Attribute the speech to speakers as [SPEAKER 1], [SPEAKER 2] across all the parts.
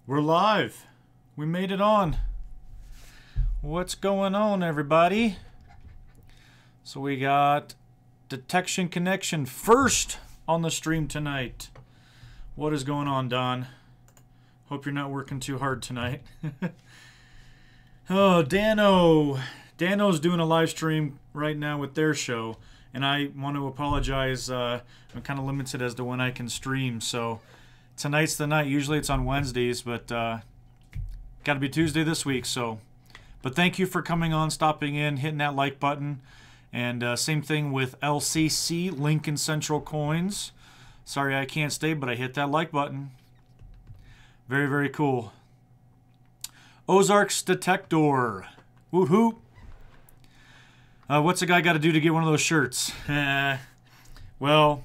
[SPEAKER 1] We're live. We made it on. What's going on, everybody? So we got Detection Connection first on the stream tonight. What is going on, Don? Hope you're not working too hard tonight. Oh, Dano. Dano's doing a live stream right now with their show, and I want to apologize. I'm kind of limited as to when I can stream, so tonight's the night. Usually it's on Wednesdays, but got to be Tuesday this week. So, but thank you for coming on, stopping in, hitting that like button, and same thing with LCC, Lincoln Central Coins. Sorry I can't stay, but I hit that like button. Very, very cool. Ozarks Detector. Woot hoot. What's a guy got to do to get one of those shirts? Well,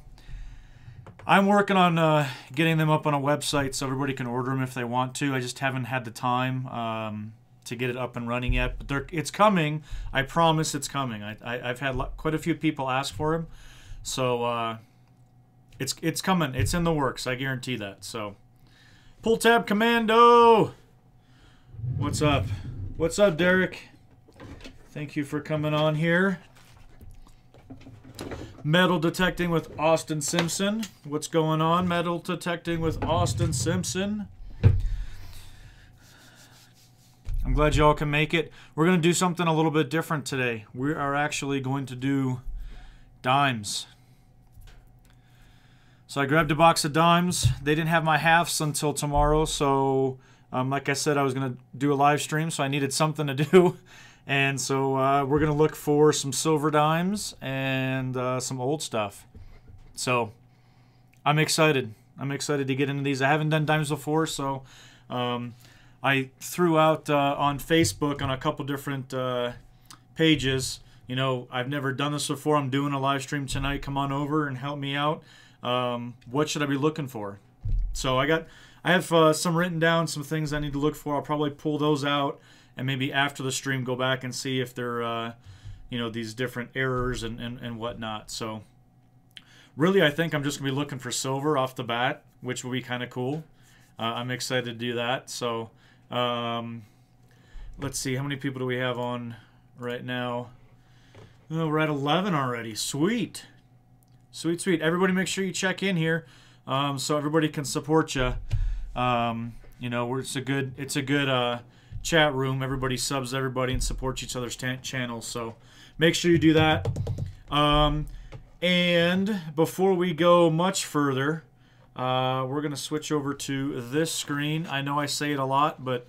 [SPEAKER 1] I'm working on getting them up on a website so everybody can order them if they want to. I just haven't had the time to get it up and running yet. But it's coming. I promise it's coming. I've had quite a few people ask for them. So it's coming. It's in the works. I guarantee that. So Pull Tab Commando. What's up? What's up, Derek? Thank you for coming on here. Metal detecting with Austin Simpson. What's going on? Metal detecting with Austin Simpson. I'm glad y'all can make it. We're going to do something a little bit different today. We are actually going to do dimes. So I grabbed a box of dimes. They didn't have my halves until tomorrow, so like I said, I was going to do a live stream, so I needed something to do. And so we're going to look for some silver dimes and some old stuff. So I'm excited. I'm excited to get into these. I haven't done dimes before, so I threw out on Facebook on a couple different pages. You know, I've never done this before. I'm doing a live stream tonight. Come on over and help me out. What should I be looking for? So I have some written down, some things I need to look for. I'll probably pull those out. And maybe after the stream, go back and see if they're, you know, these different errors and whatnot. So, really, I think I'm just going to be looking for silver off the bat, which will be kind of cool. I'm excited to do that. So, let's see. How many people do we have on right now? Oh, we're at 11 already. Sweet. Sweet, sweet. Everybody make sure you check in here so everybody can support you. You know, it's a good chat room. Everybody subs everybody and supports each other's channels, so make sure you do that. And before we go much further, we're going to switch over to this screen. I know I say it a lot, but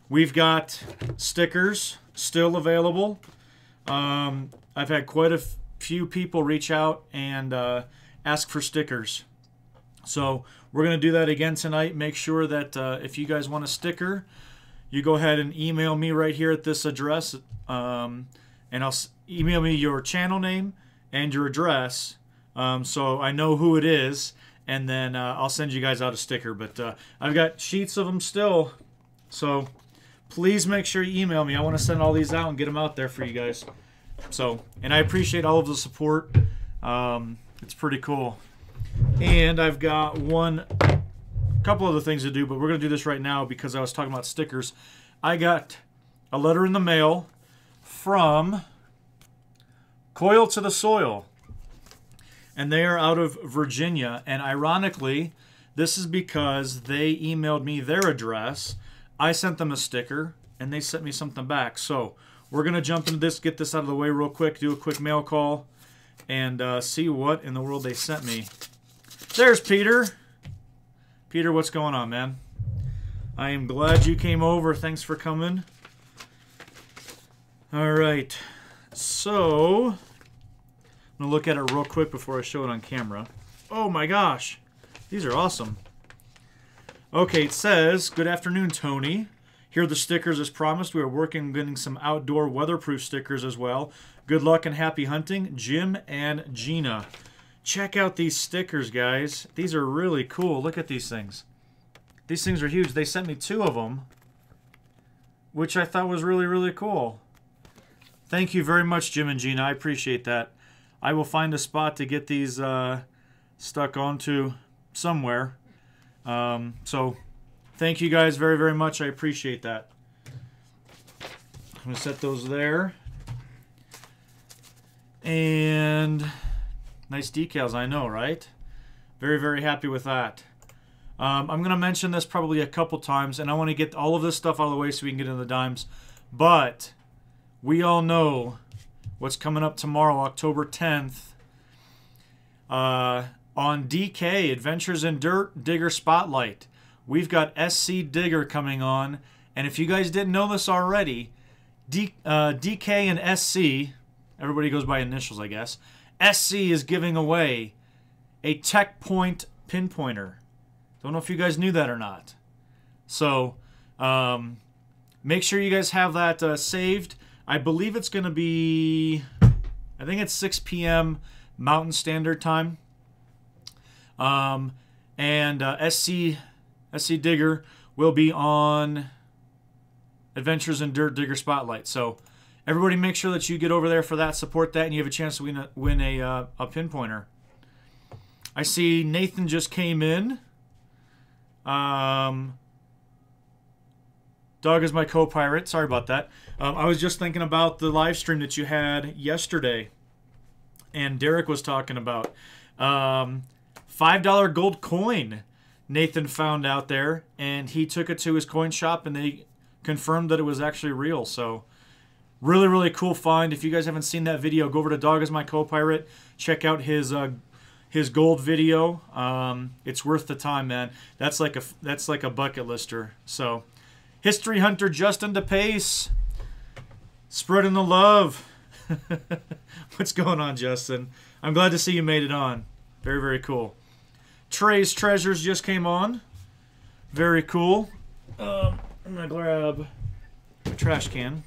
[SPEAKER 1] we've got stickers still available. I've had quite a few people reach out and ask for stickers. So we're going to do that again tonight. Make sure that if you guys want a sticker, you go ahead and email me right here at this address, and I'll email me your channel name and your address, so I know who it is, and then I'll send you guys out a sticker. But I've got sheets of them still, so please make sure you email me. I want to send all these out and get them out there for you guys. So, and I appreciate all of the support. It's pretty cool. And I've got couple other things to do, but we're going to do this right now because I was talking about stickers. I got a letter in the mail from Coil to the Soil, and they are out of Virginia. And ironically, this is because they emailed me their address. I sent them a sticker, and they sent me something back. So we're going to jump into this, get this out of the way real quick, do a quick mail call, and see what in the world they sent me. There's Peter. Peter, what's going on, man? I am glad you came over. Thanks for coming. All right. So, I'm going to look at it real quick before I show it on camera. Oh, my gosh. These are awesome. Okay, it says, good afternoon, Tony. Here are the stickers as promised. We are working on getting some outdoor weatherproof stickers as well. Good luck and happy hunting, Jim and Gina. Check out these stickers, guys. These are really cool. Look at these things. These things are huge. They sent me 2 of them, which I thought was really, really cool. Thank you very much, Jim and Gina. I appreciate that. I will find a spot to get these stuck onto somewhere. So Thank you guys very, very much. I appreciate that. I'm going to set those there. And nice decals, I know, right? Very, very happy with that. I'm going to mention this probably a couple times, and I want to get all of this stuff out of the way so we can get into the dimes. But we all know what's coming up tomorrow, October 10th. On DK, Adventures in Dirt Digger Spotlight. We've got SC Digger coming on. And if you guys didn't know this already, DK and SC, everybody goes by initials, I guess. SC is giving away a Tech Point pinpointer. Don't know if you guys knew that or not. So, make sure you guys have that saved. I believe it's going to be, I think it's 6 p.m. Mountain Standard Time. And SC Digger will be on Adventures in Dirt Digger Spotlight. So everybody make sure that you get over there for that, support that, and you have a chance to win a pinpointer. I see Nathan just came in. Dog is my co-pirate. Sorry about that. I was just thinking about the live stream that you had yesterday, and Derek was talking about $5 gold coin Nathan found out there, and he took it to his coin shop, and they confirmed that it was actually real. So really, really cool find. If you guys haven't seen that video, go over to Dog is my co-pirate. Check out his gold video. It's worth the time, man. That's like a bucket lister. So, History Hunter Justin DePace, spreading the love. What's going on, Justin? I'm glad to see you made it on. Very, very cool. Trey's Treasures just came on. Very cool. I'm gonna grab a trash can.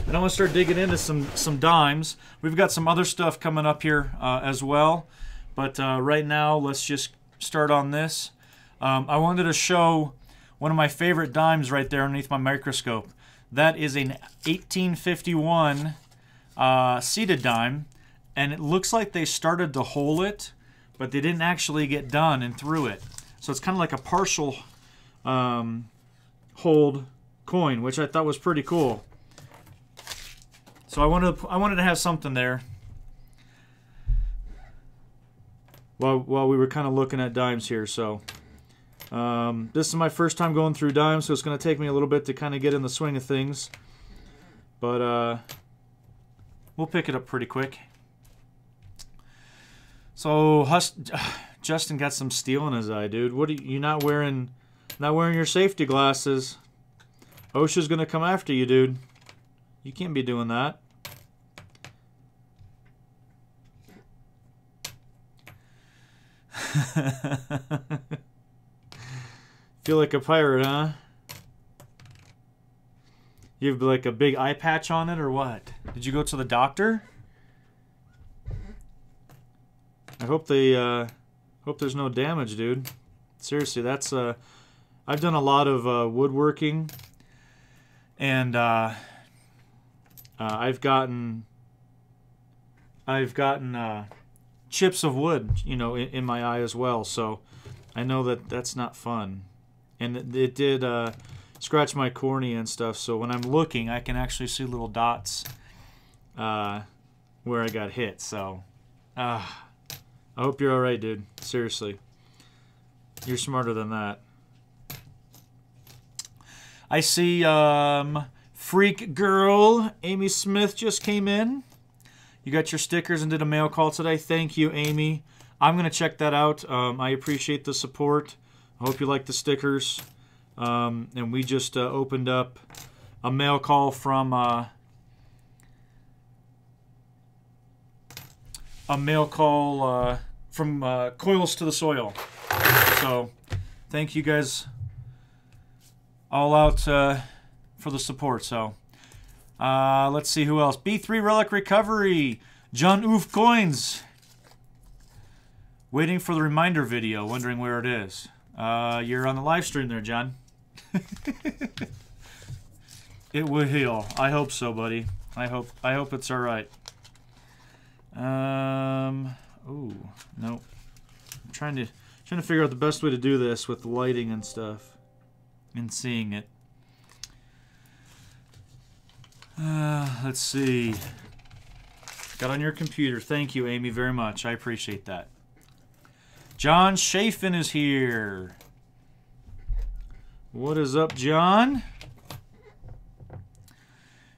[SPEAKER 1] And I want to start digging into some dimes. We've got some other stuff coming up here as well. But right now, let's just start on this. I wanted to show one of my favorite dimes right there underneath my microscope. That is an 1851 seated dime. And it looks like they started to hole it, but they didn't actually get done and through it. So it's kind of like a partial hold coin, which I thought was pretty cool. So I wanted to have something there while we were kind of looking at dimes here. So this is my first time going through dimes, so it's going to take me a little bit to kind of get in the swing of things. But we'll pick it up pretty quick. So Justin got some steel in his eye, dude. What are you not wearing your safety glasses? OSHA's going to come after you, dude. You can't be doing that. Feel like a pirate, huh? You have like a big eye patch on it or what? Did you go to the doctor? I hope there's no damage, dude. Seriously, that's I've done a lot of woodworking, and I've gotten chips of wood, you know, in my eye as well. So I know that that's not fun, and it did scratch my cornea and stuff. So when I'm looking, I can actually see little dots where I got hit. So I hope you're all right, dude. Seriously, you're smarter than that. I see Freak Girl Amy Smith just came in. You got your stickers and did a mail call today. Thank you, Amy. I'm going to check that out. I appreciate the support. I hope you like the stickers. And we just opened up a mail call from Coils to the Soil. So thank you guys all out for the support. So let's see who else. B3 Relic Recovery. John Oof Coins. Waiting for the reminder video, wondering where it is. You're on the live stream there, John. It will heal. I hope so, buddy. I hope it's all right. Ooh, no. I'm trying Trying to figure out the best way to do this with the lighting and stuff. And seeing it. Let's see. Got on your computer. Thank you, Amy, very much. I appreciate that. John Chafin is here. What is up, John?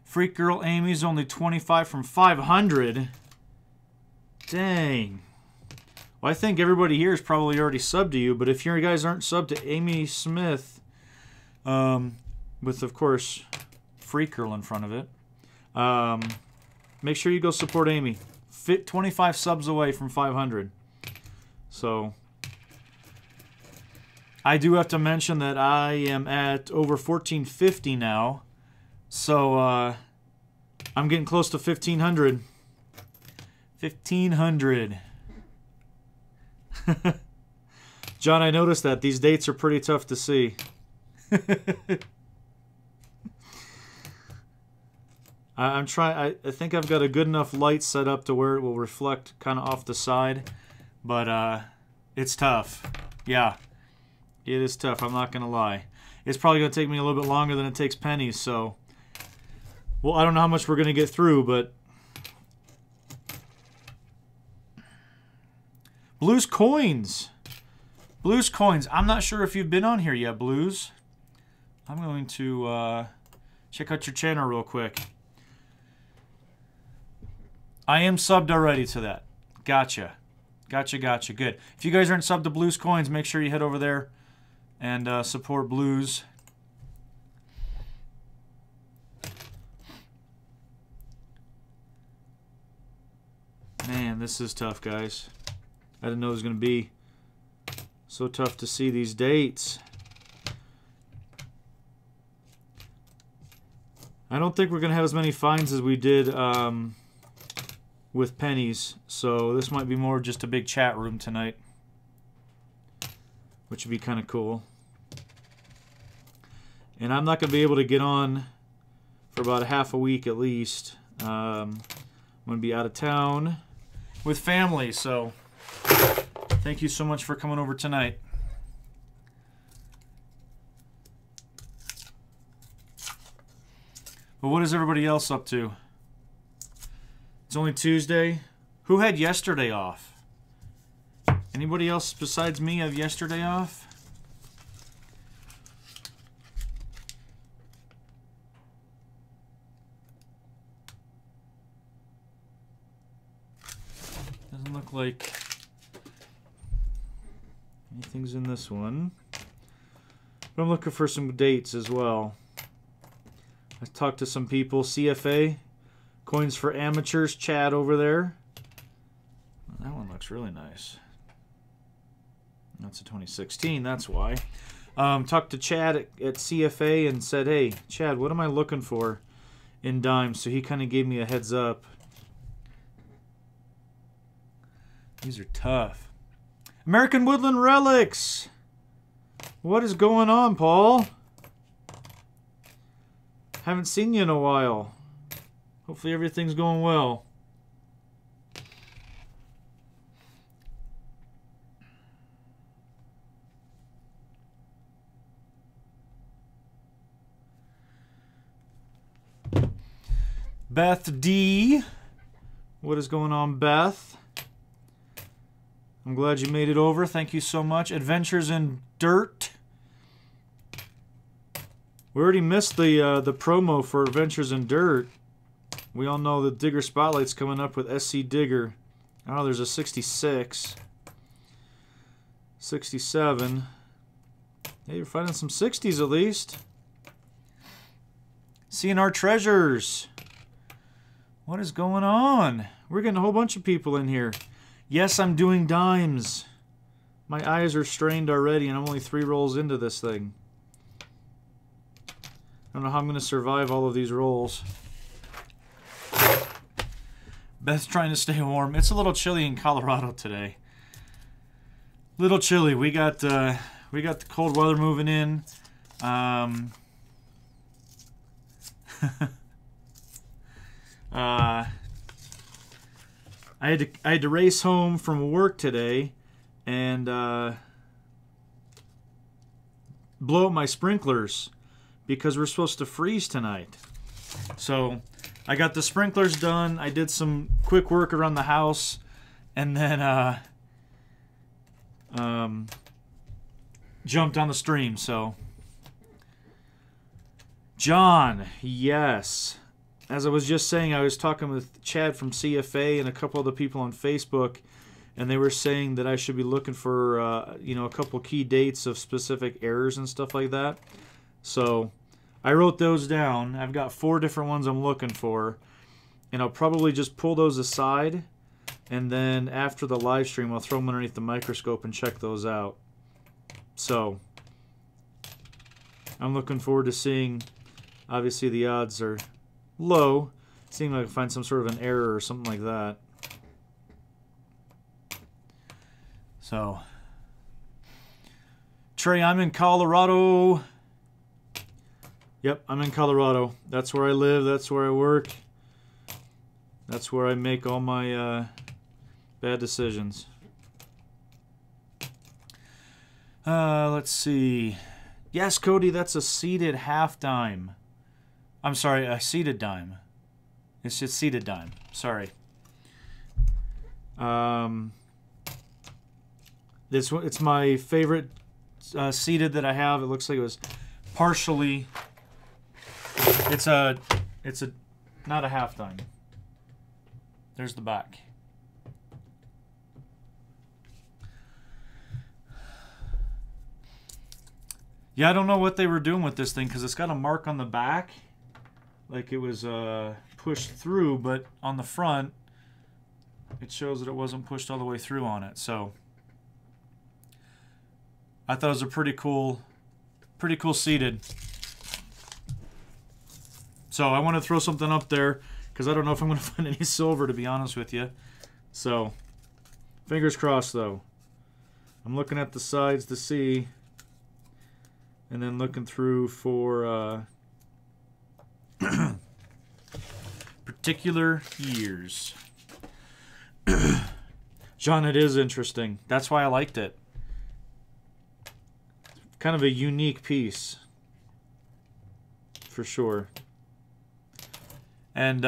[SPEAKER 1] Freak Girl Amy's only 25 from 500. Dang. Well, I think everybody here is probably already subbed to you, but if you guys aren't subbed to Amy Smith, with, of course, Freak Girl in front of it, make sure you go support Amy. 25 subs away from 500. So, I do have to mention that I am at over 1450 now. So, I'm getting close to 1500. 1500. John, I noticed that. These dates are pretty tough to see. I'm trying. I think I've got a good enough light set up to where it will reflect kind of off the side, but it's tough. Yeah, it is tough. I'm not gonna lie. It's probably gonna take me a little bit longer than it takes Penny's. So, well, I don't know how much we're gonna get through, but Blues Coins. Blues Coins. I'm not sure if you've been on here yet, Blues. I'm going to check out your channel real quick. I am subbed already to that. Gotcha. Gotcha, gotcha. Good. If you guys aren't subbed to Blues Coins, make sure you head over there and support Blues. Man, this is tough, guys. I didn't know it was going to be so tough to see these dates. I don't think we're going to have as many finds as we did with Penny's, so this might be more just a big chat room tonight, which would be kind of cool. And I'm not going to be able to get on for about half a week at least. I'm going to be out of town with family, so thank you so much for coming over tonight. But what is everybody else up to? It's only Tuesday. Who had yesterday off? Anybody else besides me have yesterday off? Doesn't look like anything's in this one. But I'm looking for some dates as well. I talked to some people. CFA, Coins for Amateurs, Chad over there. Well, that one looks really nice. That's a 2016, that's why. Talked to Chad at CFA and said, hey, Chad, what am I looking for in dimes? So he kind of gave me a heads up. These are tough. American Woodland Relics. What is going on, Paul? Haven't seen you in a while. Hopefully everything's going well. Beth D. What is going on, Beth? I'm glad you made it over. Thank you so much. Adventures in Dirt. We already missed the promo for Adventures in Dirt. We all know the Digger Spotlight's coming up with SC Digger. Oh, there's a 66. 67. Hey, you're finding some 60s at least. CNR Treasures. What is going on? We're getting a whole bunch of people in here. Yes, I'm doing dimes. My eyes are strained already, and I'm only 3 rolls into this thing. I don't know how I'm going to survive all of these rolls. Beth's trying to stay warm. It's a little chilly in Colorado today. Little chilly. We got the cold weather moving in. I had to race home from work today, and blow up my sprinklers because we're supposed to freeze tonight. So I got the sprinklers done. I did some quick work around the house, and then jumped on the stream. So John, yes. As I was just saying, I was talking with Chad from CFA and a couple other people on Facebook, and they were saying that I should be looking for a couple key dates of specific errors and stuff like that. So I wrote those down. I've got 4 different ones I'm looking for, and I'll probably just pull those aside, and then after the live stream I'll throw them underneath the microscope and check those out. So I'm looking forward to seeing. Obviously the odds are low, seeing if I can find some sort of an error or something like that. So Trey, I'm in Colorado. Yep, I'm in Colorado. That's where I live. That's where I work. That's where I make all my bad decisions. Let's see. Yes, Cody, that's a seated half dime. I'm sorry, a seated dime. It's just seated dime. Sorry. It's my favorite seated that I have. It looks like it was partially. It's a not a half dime. There's the back. Yeah, I don't know what they were doing with this thing because it's got a mark on the back, like it was pushed through, but on the front, it shows that it wasn't pushed all the way through on it. So I thought it was a pretty cool seated. So I want to throw something up there because I don't know if I'm going to find any silver, to be honest with you. So fingers crossed, though. I'm looking at the sides to see, and then looking through for particular years. John, it is interesting. That's why I liked it. Kind of a unique piece, for sure. And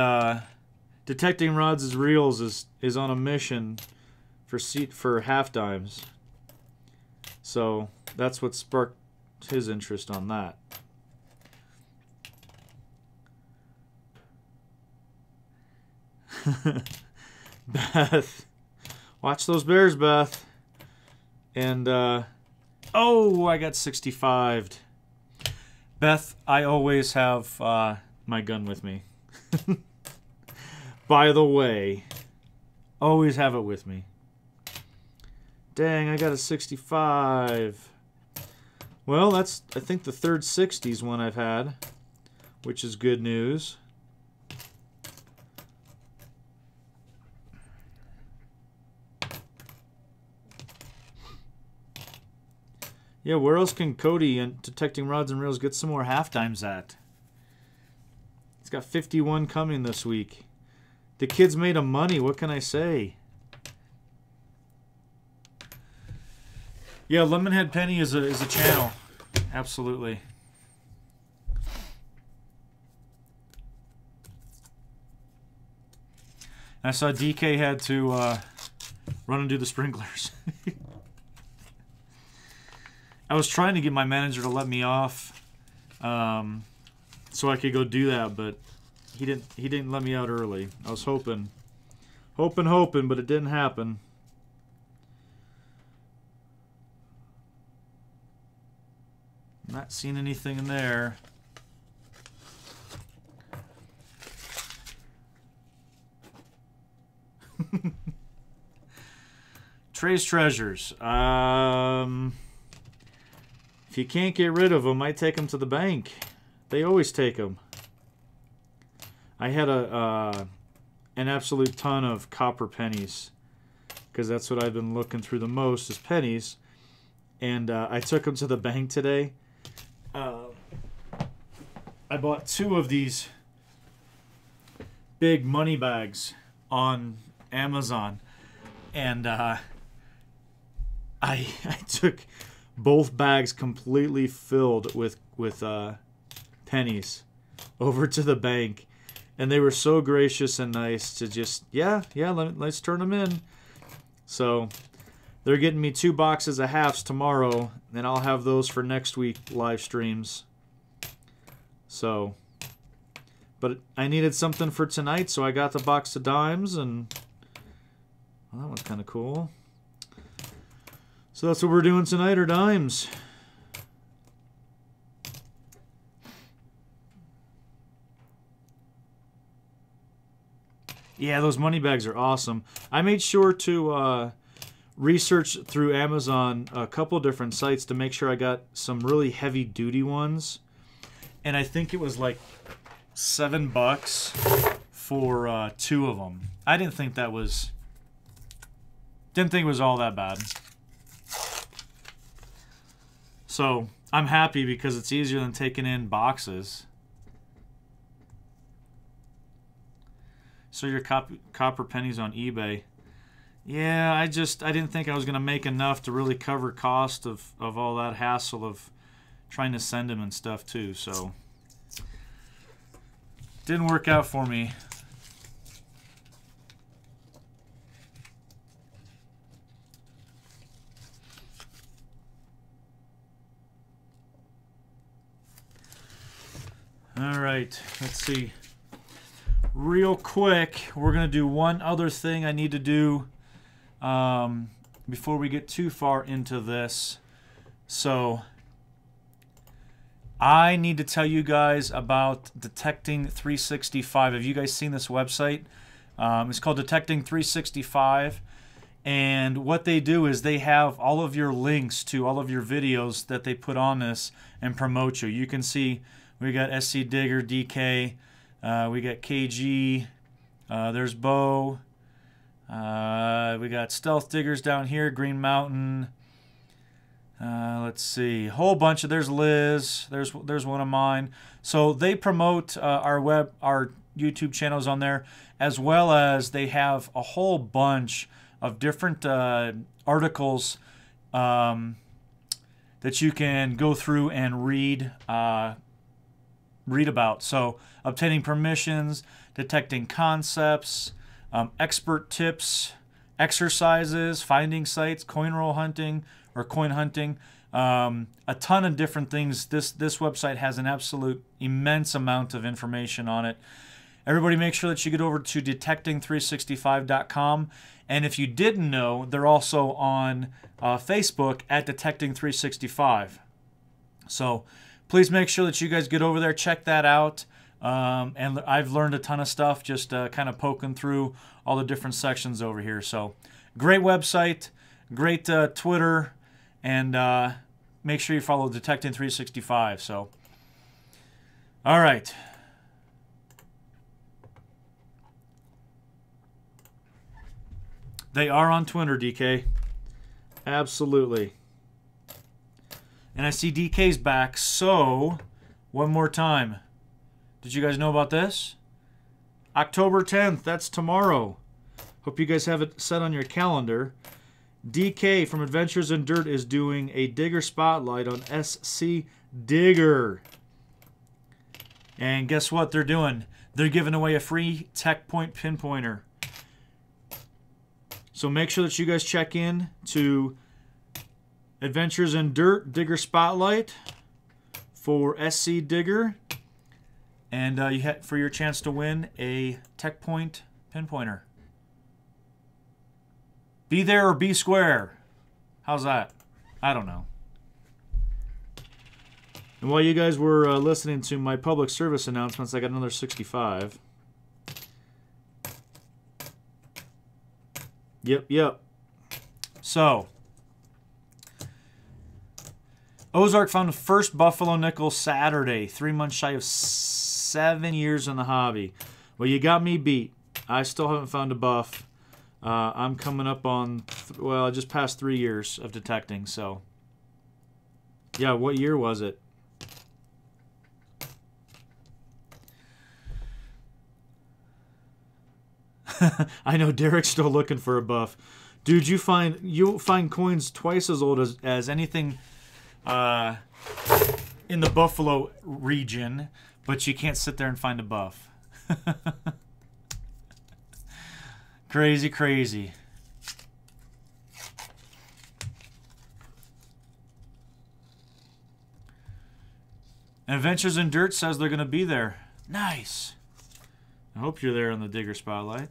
[SPEAKER 1] Detecting Rods as Reels is on a mission for half dimes. So that's what sparked his interest on that. Beth, watch those bears, Beth. And oh, I got 65'd. Beth, I always have my gun with me. By the way, always have it with me. Dang, I got a 65. Well, that's, I think, the third 60s one I've had, which is good news. Yeah, where else can Cody and Detecting Rods and Reels get some more half dimes at? He's got 51 coming this week. The kids made him money. What can I say? Yeah, Lemonhead Penny is a channel. Absolutely. I saw DK had to run and do the sprinklers. I was trying to get my manager to let me off so I could go do that, but he didn't let me out early. I was hoping, but it didn't happen. Not seeing anything in there. Trey's treasures. If you can't get rid of them, I take them to the bank. They always take them. I had an absolute ton of copper pennies because that's what I've been looking through the most is pennies. And I took them to the bank today. I bought 2 of these big money bags on Amazon, and I took both bags completely filled with pennies over to the bank. And they were so gracious and nice to just, let's turn them in. So they're getting me 2 boxes of halves tomorrow, and I'll have those for next week live streams. So, but I needed something for tonight, so I got the box of dimes, and well, that one's kind of cool. So that's what we're doing tonight, are dimes. Yeah, those money bags are awesome. I made sure to research through Amazon a couple different sites to make sure I got some really heavy-duty ones. And I think it was like $7 for 2 of them. I didn't think that was... Didn't think it was all that bad. So, I'm happy because it's easier than taking in boxes. So your copper pennies on eBay. Yeah, I didn't think I was going to make enough to really cover cost of all that hassle of trying to send them and stuff too. So didn't work out for me. All right, let's see. Real quick, we're going to do one other thing I need to do before we get too far into this. So, I need to tell you guys about Detecting 365. Have you guys seen this website? It's called Detecting 365. And what they do is they have all of your links to all of your videos that they put on this and promote you. You can see we got SC Digger, DK, we got KG, there's Bo, we got Stealth Diggers down here, Green Mountain, let's see, a whole bunch of, there's Liz, there's one of mine. So they promote our YouTube channels on there, as well as they have a whole bunch of different articles that you can go through and read about. So obtaining permissions, detecting concepts, expert tips, exercises, finding sites, coin roll hunting or coin hunting, a ton of different things. This website has an absolute immense amount of information on it. Everybody make sure that you get over to detecting365.com. And if you didn't know, they're also on Facebook at Detecting 365. So please make sure that you guys get over there, check that out. And I've learned a ton of stuff just kind of poking through all the different sections over here. So great website, great Twitter, and make sure you follow Detecting 365. So, all right. They are on Twitter, DK. Absolutely. And I see DK's back, so one more time. Did you guys know about this? October 10th, that's tomorrow. Hope you guys have it set on your calendar. DK from Adventures in Dirt is doing a Digger Spotlight on SC Digger. And guess what they're doing? They're giving away a free Tech Point pinpointer. So make sure that you guys check in to Adventures in Dirt Digger Spotlight for SC Digger. And you have for your chance to win a Tech Point pinpointer. Be there or be square. How's that? I don't know. And while you guys were listening to my public service announcements, I got another 65. Yep. So, Ozark found the first Buffalo nickel Saturday, 3 months shy of 7 years in the hobby. Well, you got me beat. I still haven't found a buff. I'm coming up on, well, just past 3 years of detecting, so. Yeah, what year was it? I know Derek's still looking for a buff. Dude, you'll find coins twice as old as anything in the Buffalo region, but you can't sit there and find a buff. Crazy, crazy. Adventures in Dirt says they're going to be there. Nice. I hope you're there in the Digger Spotlight.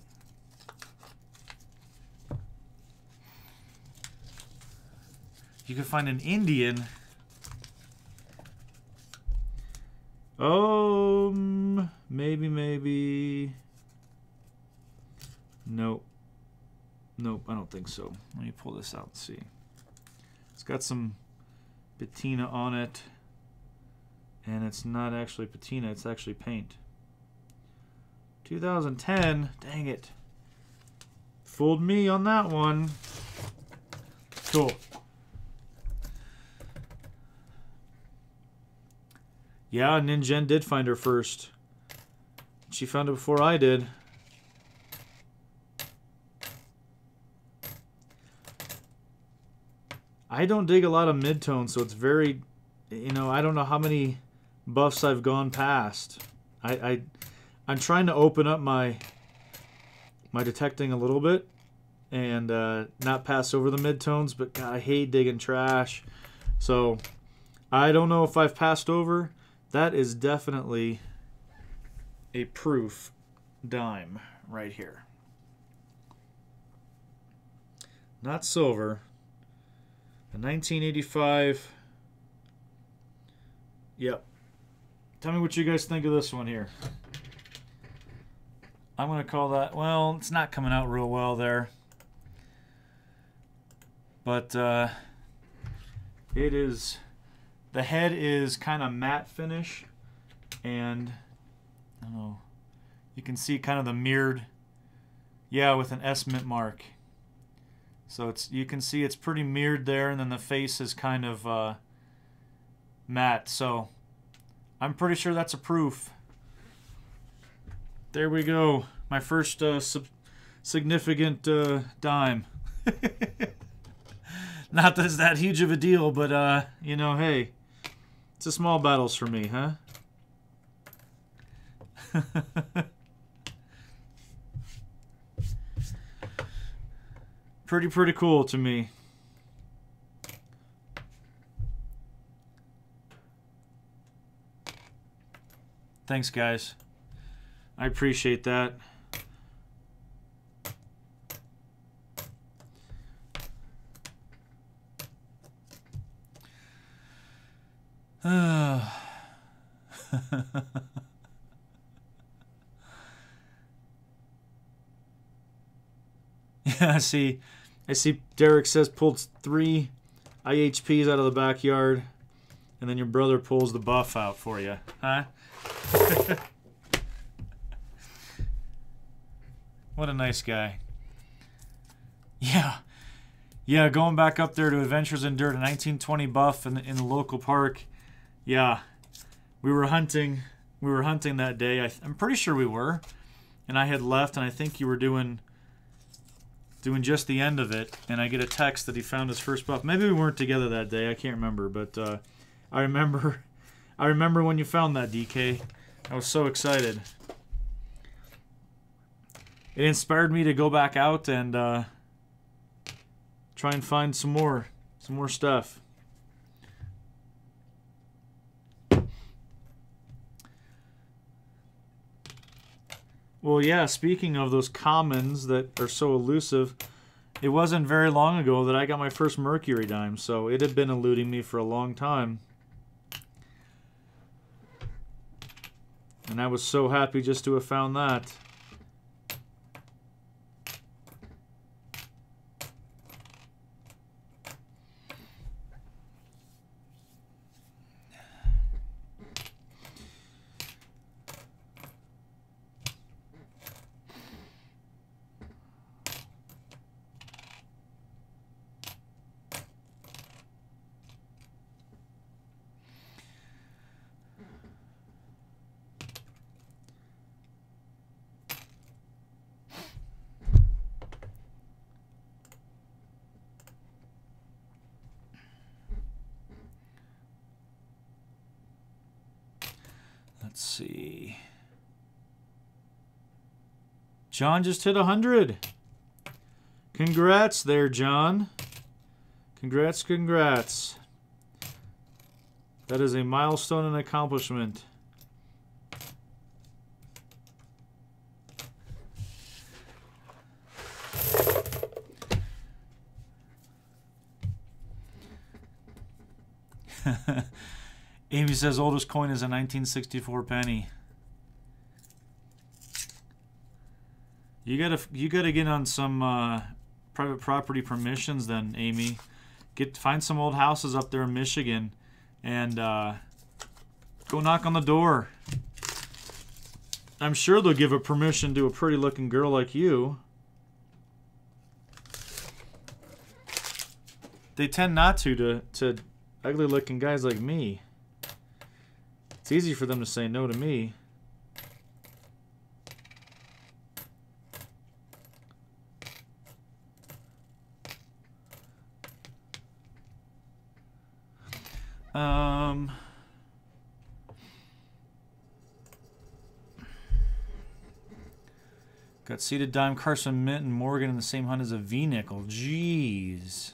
[SPEAKER 1] You can find an Indian. Oh, maybe. Nope. Nope, I don't think so. Let me pull this out and see. It's got some patina on it. And it's not actually patina, it's actually paint. 2010, dang it. Fooled me on that one. Cool. Yeah, Ninjen did find her first. She found it before I did. I don't dig a lot of midtones, so it's very, you know, I don't know how many buffs I've gone past. I'm trying to open up my detecting a little bit and not pass over the midtones, but God, I hate digging trash. So I don't know if I've passed over. That is definitely a proof dime right here. Not silver. A 1985. Yep. Tell me what you guys think of this one here. I'm going to call that, well, it's not coming out real well there. But it is, the head is kind of matte finish. And, I don't know, you can see kind of the mirrored, yeah, with an S mint mark. So it's, you can see it's pretty mirrored there, and then the face is kind of matte. So I'm pretty sure that's a proof. There we go. My first significant dime. Not that it's that huge of a deal, but you know, hey, it's a small battles for me, huh? Pretty cool to me. Thanks, guys. I appreciate that. Yeah, I see Derek says pulled 3 IHPs out of the backyard, and then your brother pulls the buff out for you, huh? What a nice guy. Yeah, going back up there to Adventures in Dirt, a 1920 buff in the local park. Yeah, we were hunting that day. I'm pretty sure we were, and I had left, and I think you were doing just the end of it, and I get a text that he found his first buff. Maybe we weren't together that day. I can't remember, but I remember when you found that, DK. I was so excited. It inspired me to go back out and try and find some more stuff. Well, yeah, speaking of those commons that are so elusive, it wasn't very long ago that I got my first Mercury dime, so it had been eluding me for a long time. And I was so happy just to have found that. Let's see. John just hit 100. Congrats there, John. Congrats, congrats. That is a milestone and accomplishment. Amy says oldest coin is a 1964 penny. You gotta get on some private property permissions then, Amy. Find some old houses up there in Michigan and go knock on the door. I'm sure they'll give a permission to a pretty looking girl like you. They tend not to ugly looking guys like me. It's easy for them to say no to me. Got seated dime, Carson Mint, and Morgan in the same hunt as a V-nickel. Jeez.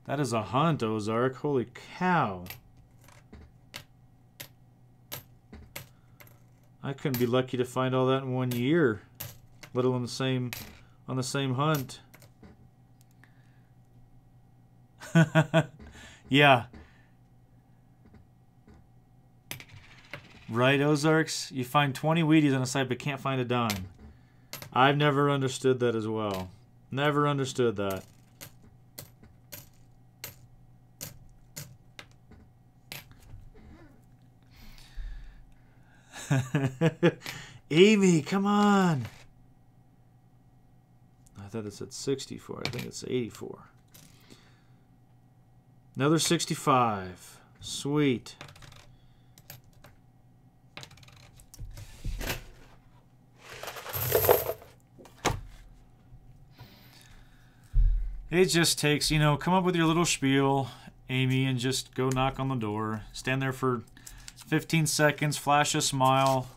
[SPEAKER 1] That is a hunt, Ozark. Holy cow. I couldn't be lucky to find all that in 1 year, let alone on the same hunt. Yeah. Right, Ozarks? You find 20 Wheaties on a site but can't find a dime. I've never understood that as well. Never understood that. Amy, come on. I thought it said 64. I think it's 84. Another 65. Sweet. It just takes, come up with your little spiel, Amy, and just go knock on the door. Stand there for 15 seconds, flash a smile.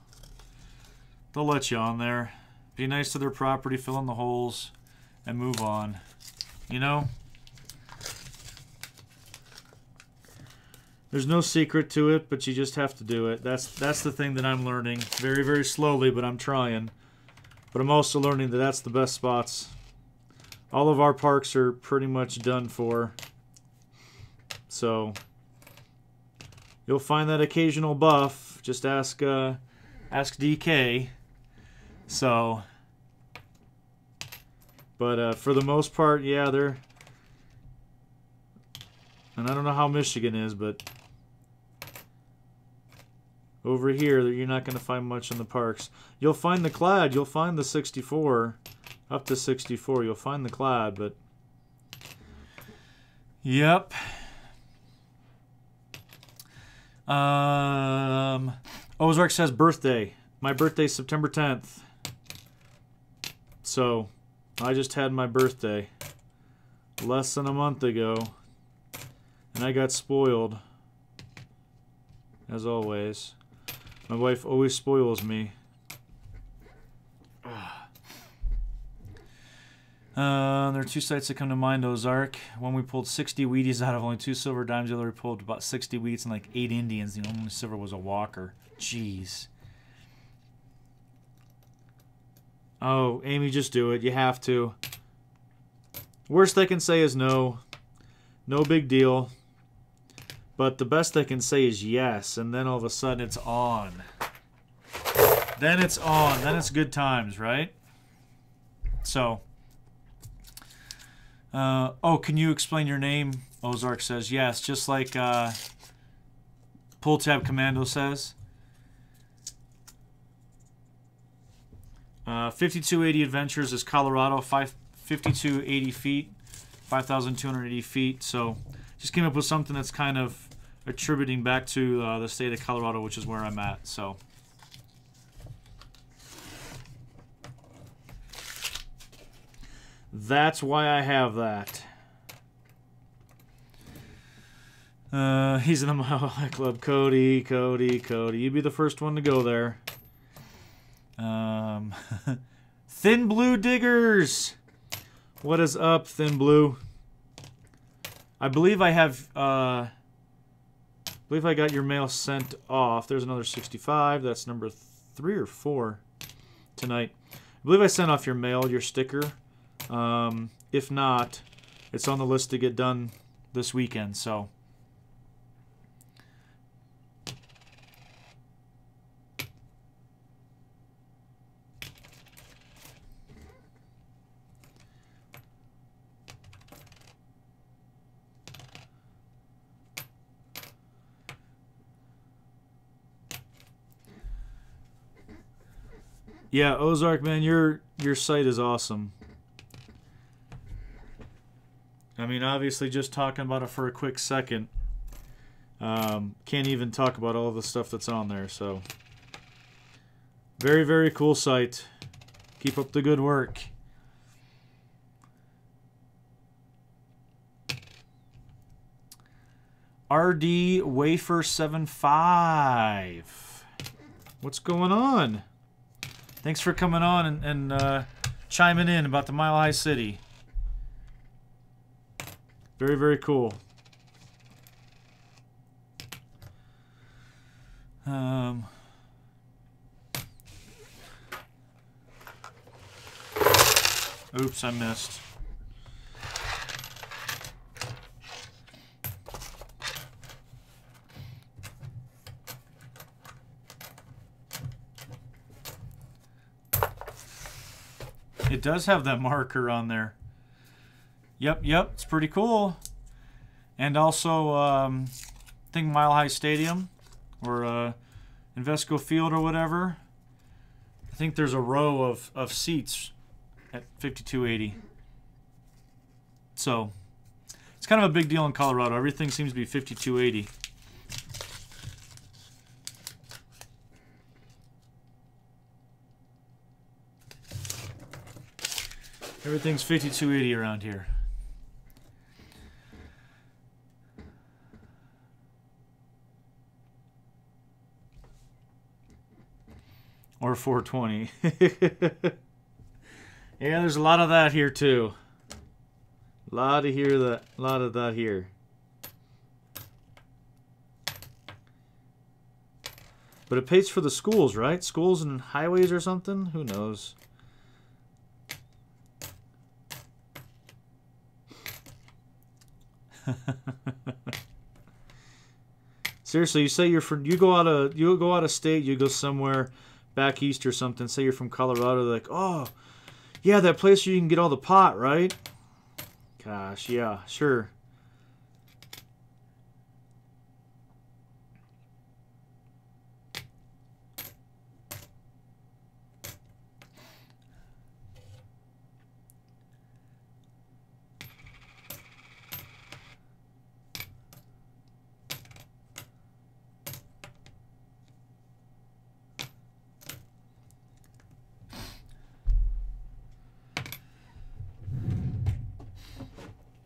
[SPEAKER 1] They'll let you on there. Be nice to their property, fill in the holes, and move on. There's no secret to it, but you just have to do it. That's the thing that I'm learning. Very, very slowly, but I'm trying. But I'm also learning that that's the best spots. All of our parks are pretty much done for. So you'll find that occasional buff. Just ask DK. So, but for the most part, yeah, they're. And I don't know how Michigan is, but over here, you're not going to find much in the parks. You'll find the clad. You'll find the 64. Up to 64, you'll find the clad, but... Yep. Ozark says birthday. My birthday's September 10th. So, I just had my birthday less than a month ago. And I got spoiled. As always. My wife always spoils me. There are two sites that come to mind, Ozark. One we pulled 60 Wheaties out of only 2 silver dimes. The other we pulled about 60 Wheats and like 8 Indians. The only silver was a Walker. Jeez. Oh, Amy, just do it. You have to. Worst they can say is no. No big deal. But the best they can say is yes. And then all of a sudden it's on. Then it's on. Then it's good times, right? So... oh, can you explain your name? Ozark says, yes, just like Pull Tab Commando says. 5280 Adventures is Colorado, 5280 feet, 5,280 feet. So just came up with something that's kind of attributing back to the state of Colorado, which is where I'm at. So. That's why I have that. He's in the Mile High Club. Cody. You be the first one to go there. Thin Blue Diggers. What is up, Thin Blue? I believe I have. I believe I got your mail sent off. There's another 65. That's number 3 or 4 tonight. I believe I sent off your mail, your sticker. If not, it's on the list to get done this weekend. So. Yeah, Ozark, man, your site is awesome. I mean, obviously, just talking about it for a quick second, can't even talk about all of the stuff that's on there. So, very, very cool site. Keep up the good work. RD Wafer 75. What's going on? Thanks for coming on and chiming in about the Mile High City. Very, very cool. Oops, I missed. It does have that marker on there. Yep, it's pretty cool. And also, I think Mile High Stadium or Invesco Field or whatever. I think there's a row of seats at 5280. So, it's kind of a big deal in Colorado. Everything seems to be 5280. Everything's 5280 around here. Or 420. Yeah, there's a lot of that here too. A lot of that here. But it pays for the schools, right? Schools and highways or something? Who knows? Seriously, you say you're from, you go out of state, you go somewhere back east or something, say you're from Colorado, like, oh yeah, that place where you can get all the pot, right? Gosh, yeah, sure.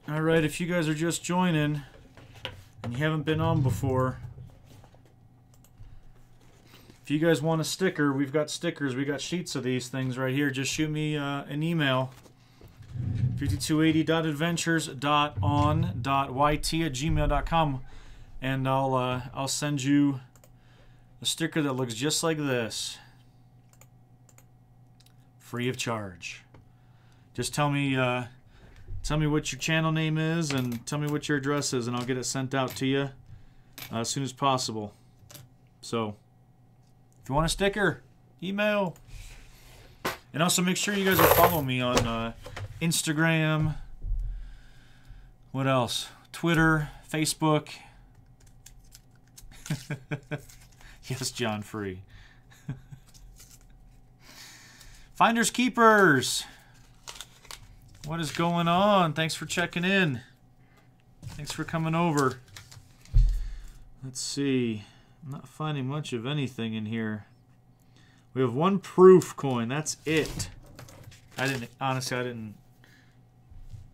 [SPEAKER 1] Alright, if you guys are just joining and you haven't been on before, if you guys want a sticker, we've got stickers, we got sheets of these things right here. Just shoot me an email, 5280.adventures.on.yt@gmail.com, and I'll send you a sticker that looks just like this, free of charge. Just tell me what your channel name is and tell me what your address is, and I'll get it sent out to you as soon as possible. So, if you want a sticker, email. And also make sure you guys are following me on Instagram. What else? Twitter, Facebook. Yes, John Free. Finders Keepers. What is going on? Thanks for checking in. Thanks for coming over. Let's see. I'm not finding much of anything in here. We have one proof coin. That's it. Honestly, I didn't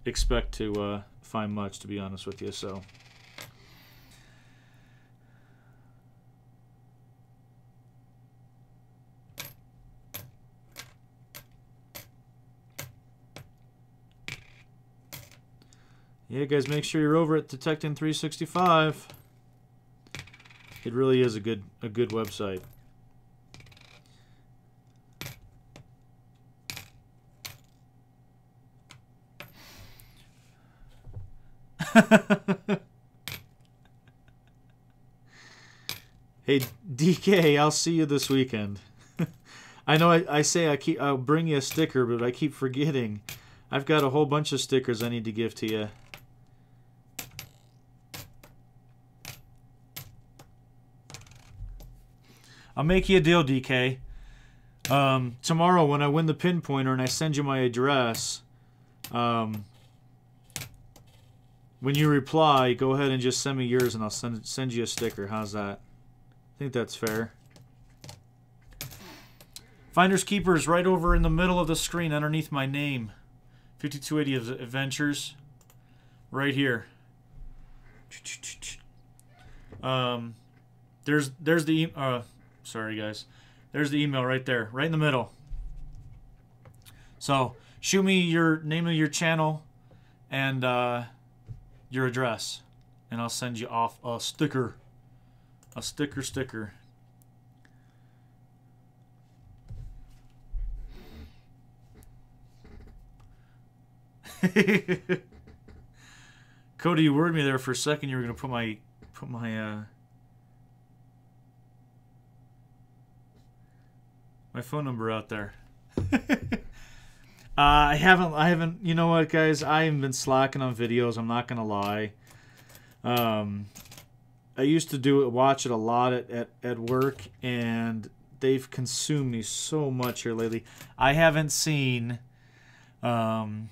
[SPEAKER 1] expect to find much, to be honest with you. So Yeah, guys, make sure you're over at Detecting 365. It really is a good website. Hey, DK, I'll see you this weekend. I know I say I'll bring you a sticker, but I keep forgetting. I've got a whole bunch of stickers I need to give to you. I'll make you a deal, DK. Tomorrow when I win the pinpointer and I send you my address, when you reply, go ahead and just send me yours and I'll send you a sticker. How's that? I think that's fair. Finders Keepers right over in the middle of the screen underneath my name. 5280 Adventures. Right here. There's the sorry guys. There's the email right there, right in the middle. So shoot me your name of your channel and your address, and I'll send you off a sticker. A sticker. Cody, you worried me there for a second. You were gonna put my my phone number out there. I haven't. You know what, guys? I haven't been slacking on videos. I'm not gonna lie. I used to watch it a lot at work, and they've consumed me so much here lately. I haven't seen many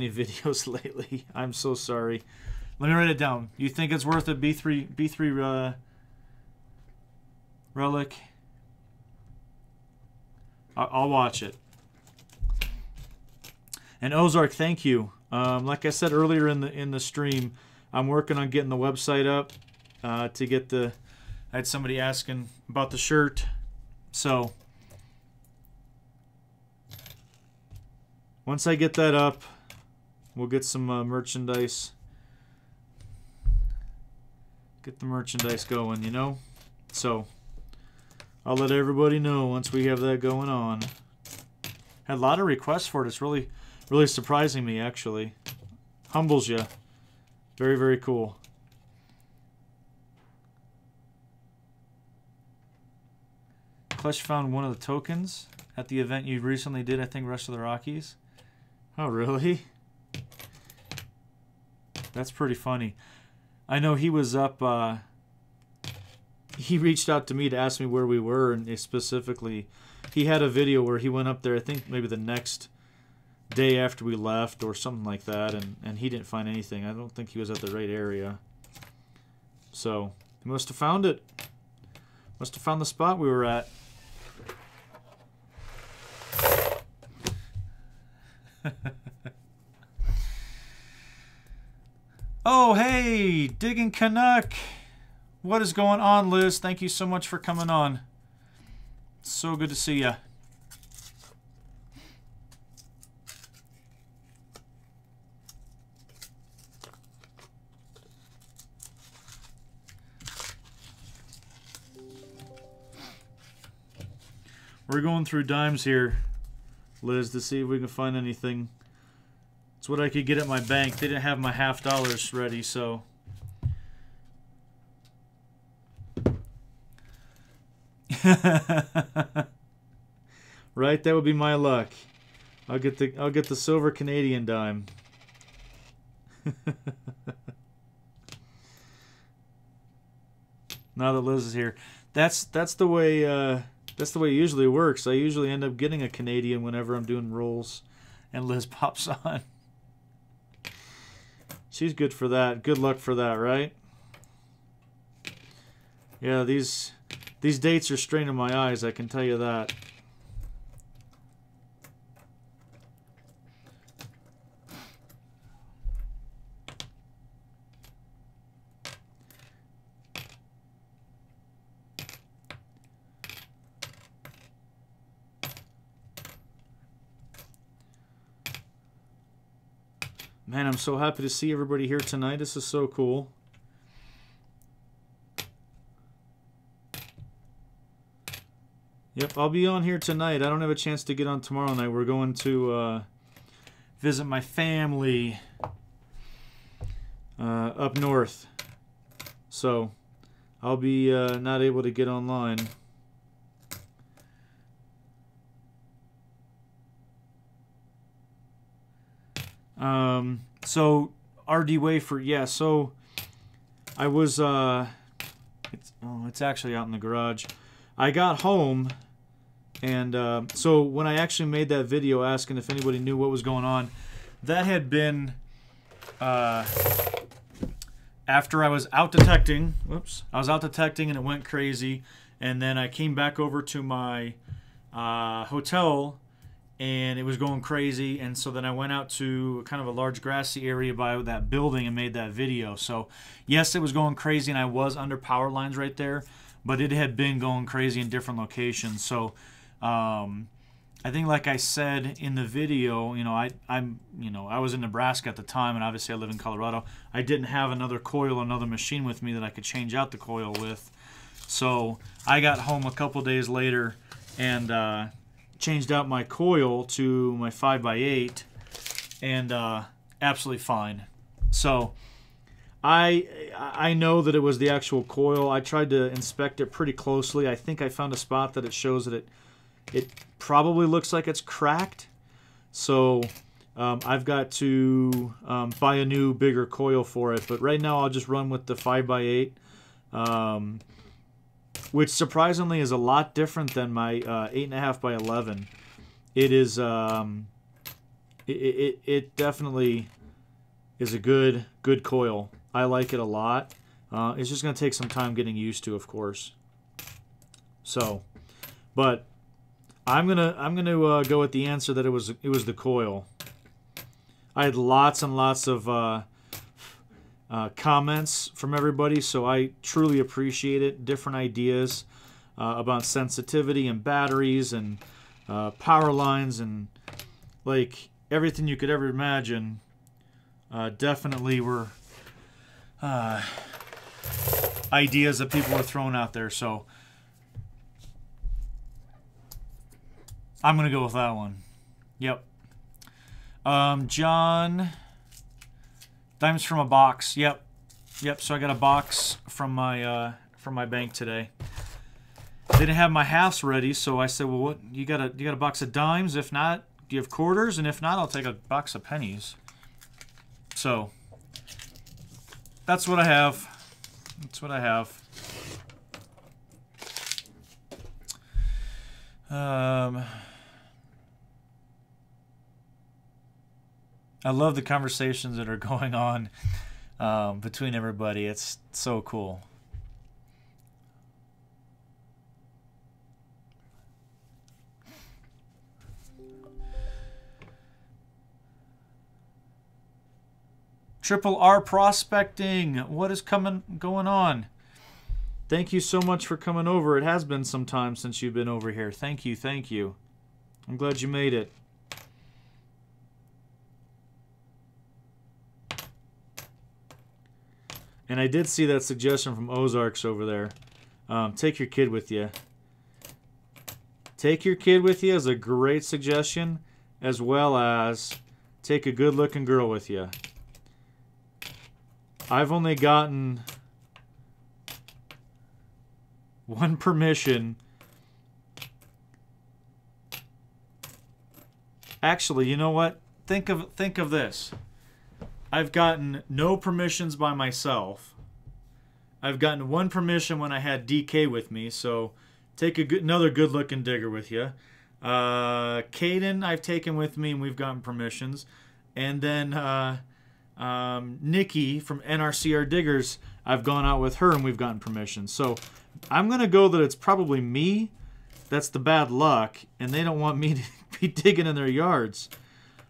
[SPEAKER 1] videos lately. I'm so sorry. Let me write it down. You think it's worth a B3 relic? I'll watch it. And Ozark, thank you. Like I said earlier in the stream, I'm working on getting the website up to get the. I had somebody asking about the shirt, so once I get that up, we'll get some merchandise. Get the merchandise going, you know. So I'll let everybody know once we have that going on. Had a lot of requests for it. It's really surprising me, actually. Humbles you. Very, very cool. Clutch found one of the tokens at the event you recently did, I think, Rush of the Rockies. Oh, really? That's pretty funny. I know he was up... he reached out to me to ask me where we were, and specifically, he had a video where he went up there, I think maybe the next day after we left or something like that, and he didn't find anything. I don't think he was at the right area. So, he must have found it. Must have found the spot we were at. Oh, hey, Digging Canuck. What is going on, Liz? Thank you so much for coming on. So good to see ya. We're going through dimes here, Liz, to see if we can find anything. It's what I could get at my bank. They didn't have my $50 ready, so... Right, that would be my luck. I'll get the silver Canadian dime. Now that Liz is here, that's the way it usually works. I usually end up getting a Canadian whenever I'm doing rolls, and Liz pops on. She's good for that. Good luck for that, right? Yeah, these dates are straining my eyes, I can tell you that. Man, I'm so happy to see everybody here tonight. This is so cool. Yep, I'll be on here tonight. I don't have a chance to get on tomorrow night. We're going to visit my family up north. So I'll be not able to get online. So RD Wafer, yeah, so I was it's actually out in the garage. I got home, and so when I actually made that video asking if anybody knew what was going on, that had been after I was out detecting. Whoops, I was out detecting and it went crazy, and then I came back over to my hotel and it was going crazy, and so then I went out to kind of a large grassy area by that building and made that video. So yes, it was going crazy and I was under power lines right there, but it had been going crazy in different locations. So I think, like I said in the video, you know, I was in Nebraska at the time, and obviously I live in Colorado. I didn't have another coil, another machine with me that I could change out the coil with. So I got home a couple days later and changed out my coil to my 5x8, and absolutely fine. So I know that it was the actual coil. I tried to inspect it pretty closely. I think I found a spot that it shows that it probably looks like it's cracked. So I've got to buy a new, bigger coil for it. But right now I'll just run with the 5x8, which surprisingly is a lot different than my 8.5x11. It is it definitely is a good coil. I like it a lot. It's just going to take some time getting used to, of course. So, but I'm gonna go with the answer that it was the coil. I had lots and lots of comments from everybody, so I truly appreciate it. Different ideas about sensitivity and batteries and power lines and like everything you could ever imagine. Definitely were ideas that people were throwing out there. So I'm going to go with that one. Yep. John, dimes from a box. Yep. So I got a box from my bank today. They didn't have my halves ready, so I said, "Well, what you got a box of dimes? If not, do you have quarters? And if not, I'll take a box of pennies." So that's what I have. That's what I have. I love the conversations that are going on between everybody. It's so cool. Triple R Prospecting, what is going on? Thank you so much for coming over. It has been some time since you've been over here. Thank you, thank you. I'm glad you made it. And I did see that suggestion from Ozarks over there. Take your kid with you. Take your kid with you is a great suggestion, as well as take a good-looking girl with you. I've only gotten one permission. Actually, you know what? Think of this. I've gotten no permissions by myself. I've gotten one permission when I had DK with me, so take another good-looking digger with you. Caden, I've taken with me, and we've gotten permissions. And then Nikki from NRCR Diggers, I've gone out with her, and we've gotten permission. So I'm going to go that it's probably me that's the bad luck, and they don't want me to be digging in their yards.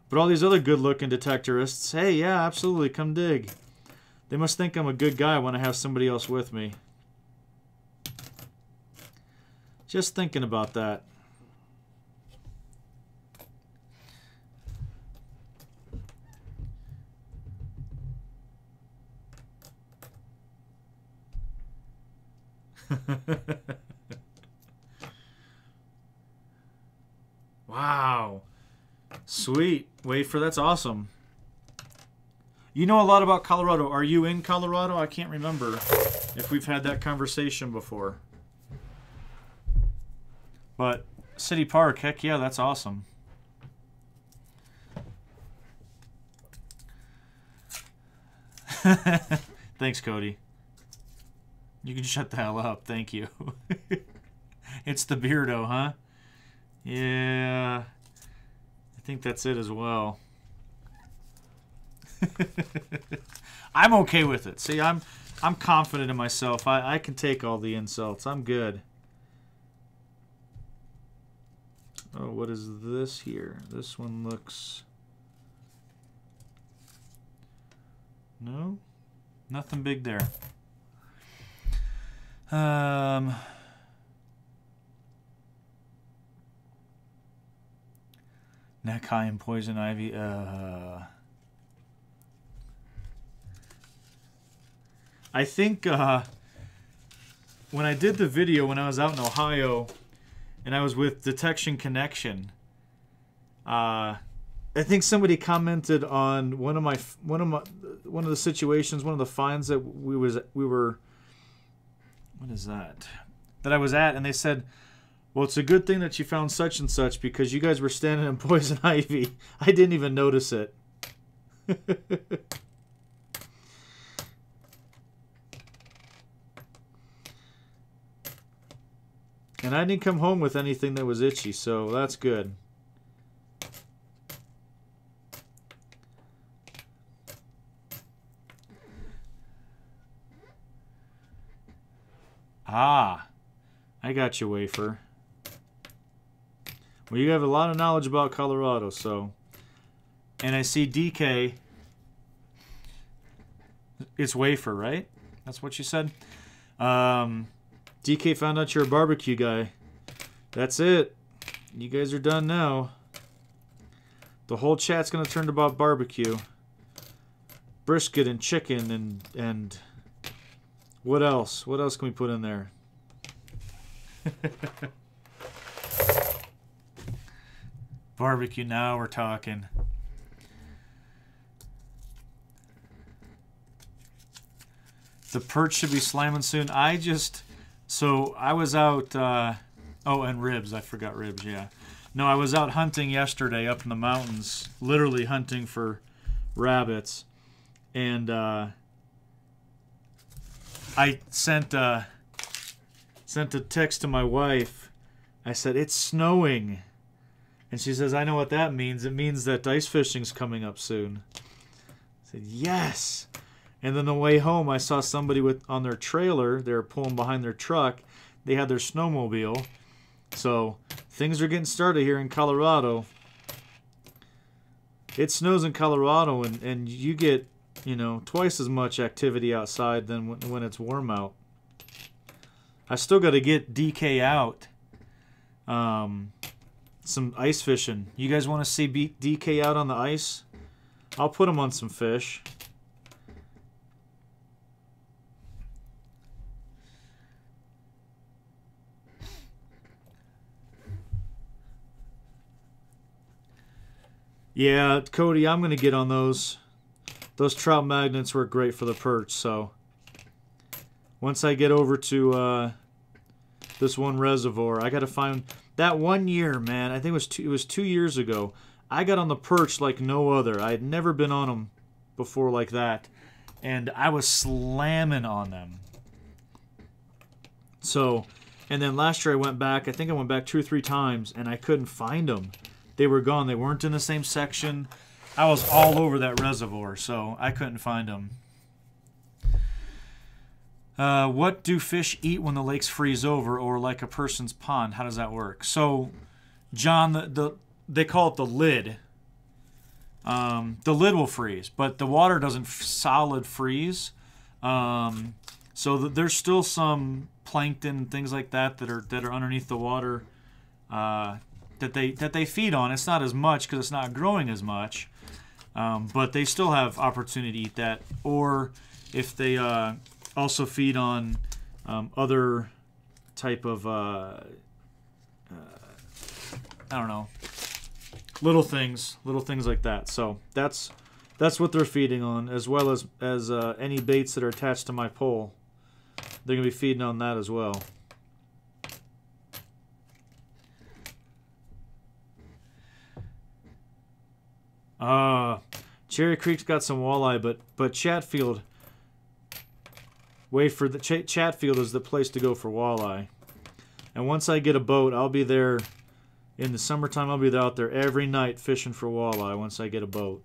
[SPEAKER 1] But all these other good-looking detectorists, hey, yeah, absolutely, come dig. They must think I'm a good guy when I have somebody else with me. Just thinking about that. Wow. Sweet. Wafer, that's awesome. You know a lot about Colorado. Are you in Colorado? I can't remember if we've had that conversation before. But City Park, heck yeah, that's awesome. Thanks, Cody. You can shut the hell up. Thank you. It's the Beardo, huh? Yeah. I think that's it as well. I'm okay with it. See, I'm confident in myself. I can take all the insults. I'm good. Oh, what is this here? This one looks... No? Nothing big there. Neck high and poison ivy. I think when I did the video when I was out in Ohio and I was with Detection Connection, I think somebody commented on one of the situations, one of the finds that we were what is that I was at, and they said, well, it's a good thing that you found such and such because you guys were standing in poison ivy. I didn't even notice it. And I didn't come home with anything that was itchy, so that's good. Ah, I got you, Wafer. Well, you have a lot of knowledge about Colorado, so. And I see DK. It's Wafer, right? That's what you said? DK found out you're a barbecue guy. That's it. You guys are done now. The whole chat's going to turn about barbecue. Brisket and chicken and what else? What else can we put in there? Barbecue, now we're talking. The perch should be slamming soon. So I was out, oh, and ribs. I forgot ribs, yeah. No, I was out hunting yesterday up in the mountains, literally hunting for rabbits. And I sent a text to my wife. I said, it's snowing. And she says, I know what that means. It means that ice fishing's coming up soon. I said, yes. And then the way home, I saw somebody on their trailer. They were pulling behind their truck. They had their snowmobile. So things are getting started here in Colorado. It snows in Colorado, and you get, you know, twice as much activity outside than when it's warm out. I still got to get DK out. Some ice fishing. You guys want to see DK out on the ice? I'll put him on some fish. Yeah, Cody, I'm going to get on those. Those trout magnets work great for the perch, so once I get over to this one reservoir, I got to find that 1 year, man. I think it was 2 years ago. I got on the perch like no other. I had never been on them before like that, and I was slamming on them. So, and then last year I went back. I think I went back 2 or 3 times, and I couldn't find them. They were gone. They weren't in the same section. I was all over that reservoir, so I couldn't find them. What do fish eat when the lakes freeze over, or like a person's pond? How does that work? So, John, they call it the lid. The lid will freeze, but the water doesn't solid freeze. So there's still some plankton and things like that that are underneath the water that they feed on. It's not as much because it's not growing as much, but they still have opportunity to eat that. Or if they also feed on other type of I don't know, little things like that. So that's what they're feeding on, as well as any baits that are attached to my pole. They're gonna be feeding on that as well. Cherry Creek's got some walleye, but Chatfield. Wait for the Chatfield is the place to go for walleye. And once I get a boat, I'll be there in the summertime. I'll be out there every night fishing for walleye once I get a boat.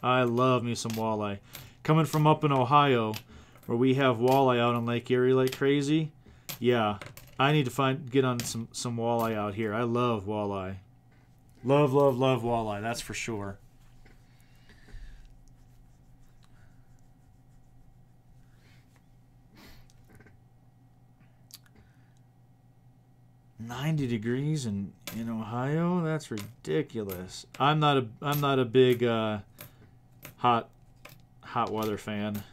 [SPEAKER 1] I love me some walleye. Coming from up in Ohio, where we have walleye out on Lake Erie like crazy. Yeah, I need to get on some walleye out here. I love walleye. Love, love, love walleye, that's for sure. $90 degrees in Ohio? That's ridiculous. I'm not a big hot weather fan.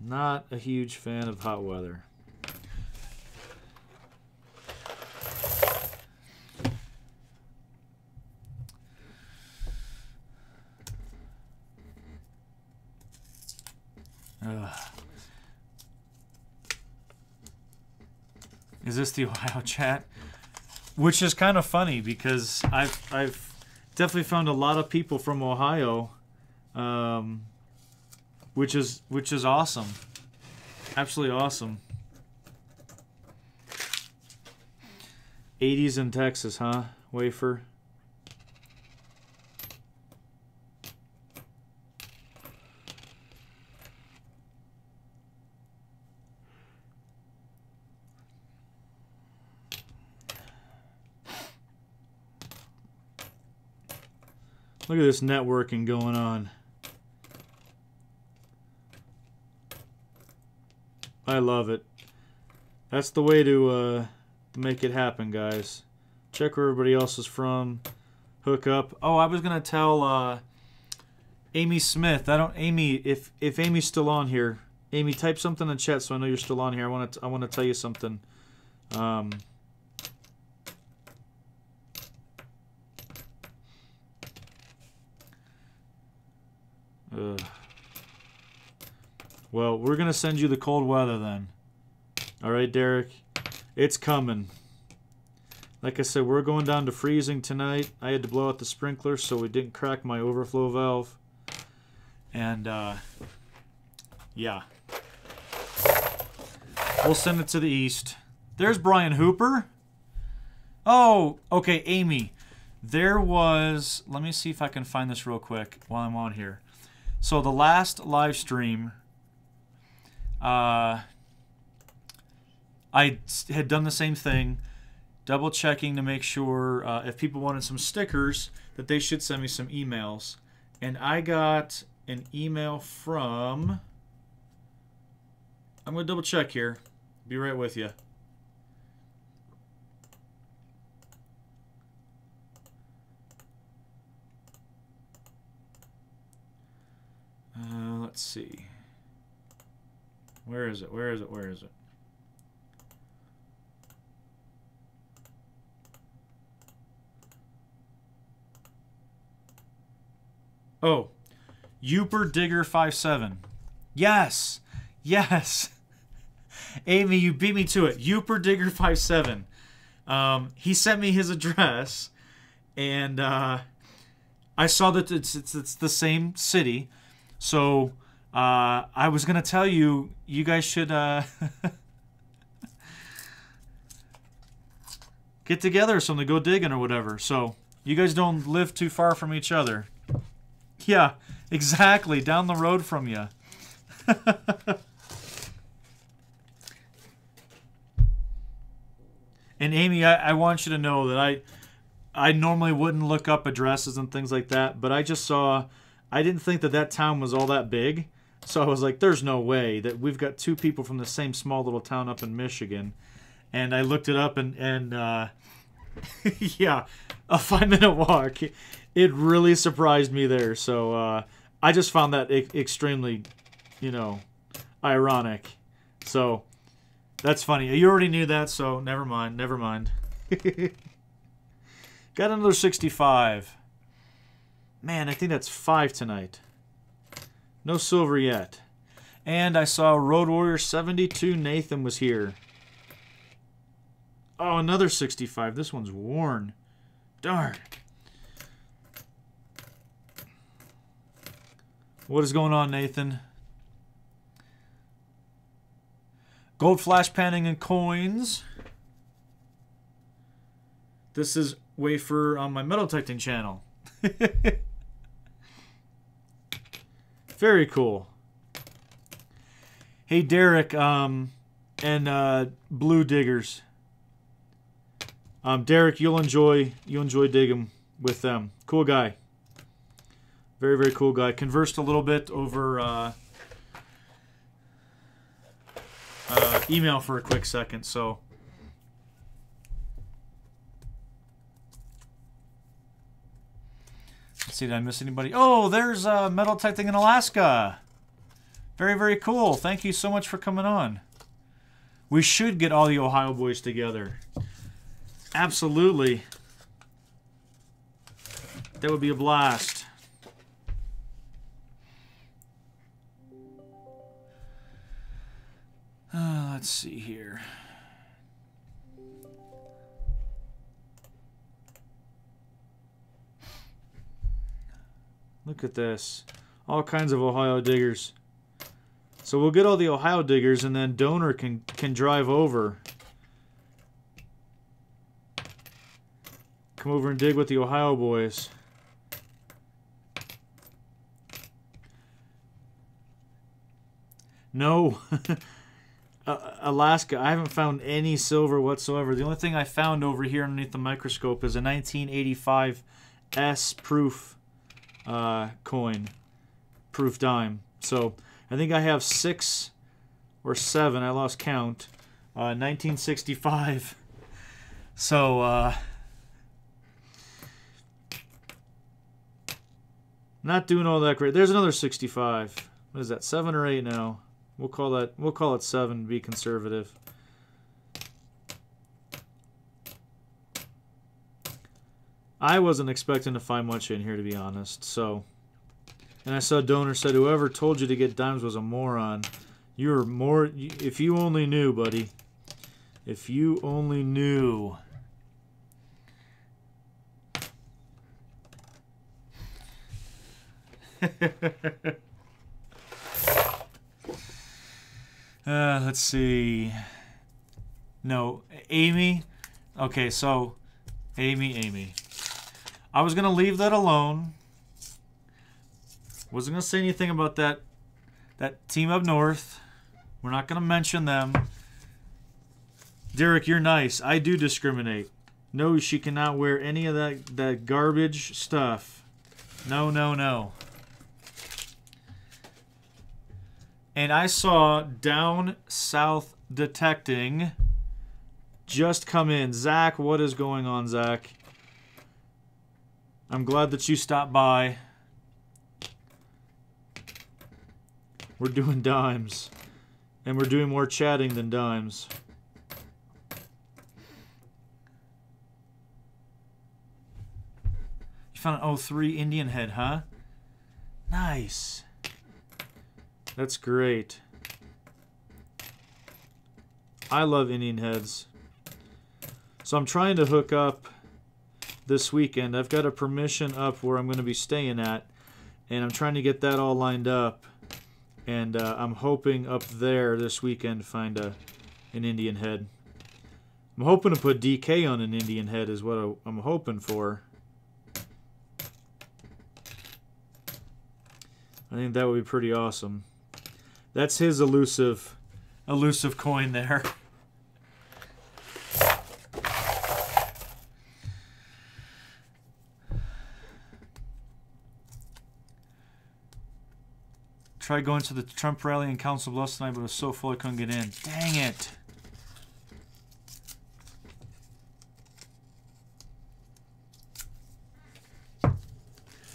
[SPEAKER 1] Not a huge fan of hot weather. Is this the Ohio chat? Which is kind of funny because I've definitely found a lot of people from Ohio, which is awesome, absolutely awesome. 80s in Texas, huh? Wafer. Look at this networking going on. I love it. That's the way to make it happen, guys. Check where everybody else is from. Hook up. Oh, I was gonna tell Amy Smith. Amy, if Amy's still on here, Amy, type something in chat so I know you're still on here. I want to tell you something. Well, we're going to send you the cold weather then. Alright, Derek? It's coming. Like I said, we're going down to freezing tonight. I had to blow out the sprinkler so we didn't crack my overflow valve. And, yeah. We'll send it to the east. There's Brian Hooper. Oh, okay, Amy. There was... Let me see if I can find this real quick while I'm on here. So the last live stream, I had done the same thing, double checking to make sure if people wanted some stickers that they should send me some emails. And I got an email from, I'm going to double check here, be right with you. Let's see. Where is it? Where is it? Where is it? Oh, Uper Digger 57. Yes, yes. Amy, you beat me to it. Uper Digger 57. He sent me his address, and I saw that it's the same city. So I was gonna tell you, you guys should get together or something, go digging or whatever. So you guys don't live too far from each other. Yeah, exactly, down the road from you. And Amy, I want you to know that I normally wouldn't look up addresses and things like that, but I just saw, I didn't think that town was all that big. So I was like, there's no way that we've got two people from the same small little town up in Michigan. And I looked it up and yeah, a 5-minute walk. It really surprised me there. So I just found that extremely, ironic. So That's funny. You already knew that, so never mind. Never mind. Got another 65. Man, I think that's 5 tonight. No silver yet. And I saw Road Warrior 72. Nathan was here. Oh, another 65. This one's worn. Darn. What is going on, Nathan? Gold flash panning and coins. This is wafer on my metal detecting channel. Very cool. Hey, Derek, and Blue Diggers. Derek, you'll enjoy digging with them. Cool guy. Very, very cool guy. Conversed a little bit over email for a quick second, so. Let's see, did I miss anybody? Oh, there's metal detecting in Alaska. Very, very cool. Thank you so much for coming on. We should get all the Ohio boys together. Absolutely. That would be a blast. Let's see here. Look at this. All kinds of Ohio diggers. So we'll get all the Ohio diggers, and then Donor can drive over. Come over and dig with the Ohio boys. No. Alaska, I haven't found any silver whatsoever. The only thing I found over here underneath the microscope is a 1985 S proof coin. Proof dime. So I think I have 6 or 7. I lost count. 1965. So, not doing all that great. There's another 65. What is that? 7 or 8 now? We'll call it 7 to be conservative. I wasn't expecting to find much in here, to be honest. So, and I saw Donor said whoever told you to get dimes was a moron. You're more. If you only knew, buddy. If you only knew. Let's see. No, Amy. Okay, so Amy. I was gonna leave that alone. Wasn't gonna say anything about that team up north. We're not gonna mention them. Derek, you're nice. I do discriminate. No, she cannot wear any of that garbage stuff. No. And I saw Down South Detecting just come in. Zach, what is going on, Zach? I'm glad that you stopped by. We're doing dimes. And we're doing more chatting than dimes. You found an 03 Indian head, huh? Nice. That's great. I love Indian heads. So I'm trying to hook up this weekend. I've got a permission up where I'm going to be staying at, and I'm trying to get that all lined up. And I'm hoping up there this weekend to find an Indian head. I'm hoping to put DK on an Indian head is what I'm hoping for. I think that would be pretty awesome. That's his elusive coin there. Tried going to the Trump rally in Council Bluffs tonight, but it was so full I couldn't get in. Dang it. That'd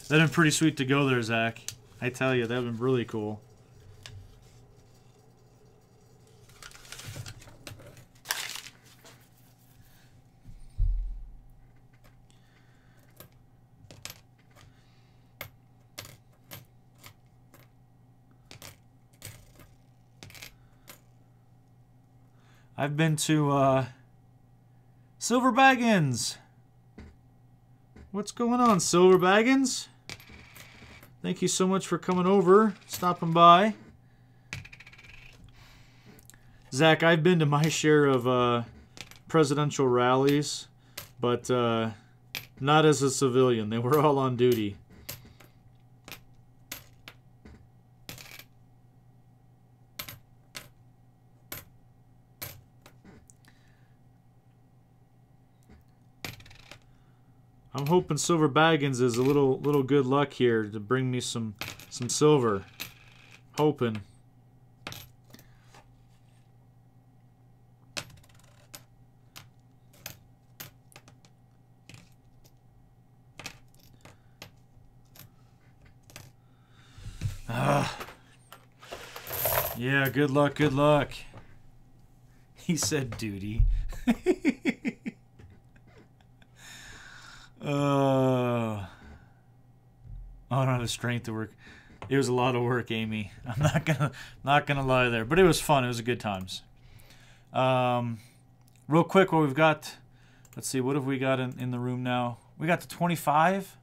[SPEAKER 1] been pretty sweet to go there, Zach. I tell you, that'd been really cool. I've been to Silver Baggins. What's going on, Silver Baggins? Thank you so much for coming over, stopping by. Zach, I've been to my share of presidential rallies, but not as a civilian. They were all on duty. I'm hoping Silver Baggins is a little good luck here to bring me some silver. Hoping. Yeah, good luck, good luck. He said duty. I don't have the strength to work. It was a lot of work, Amy. I'm not gonna lie there, but it was fun. It was a good times. Real quick, what we've got. Let's see, what have we got in the room now? We got to 25.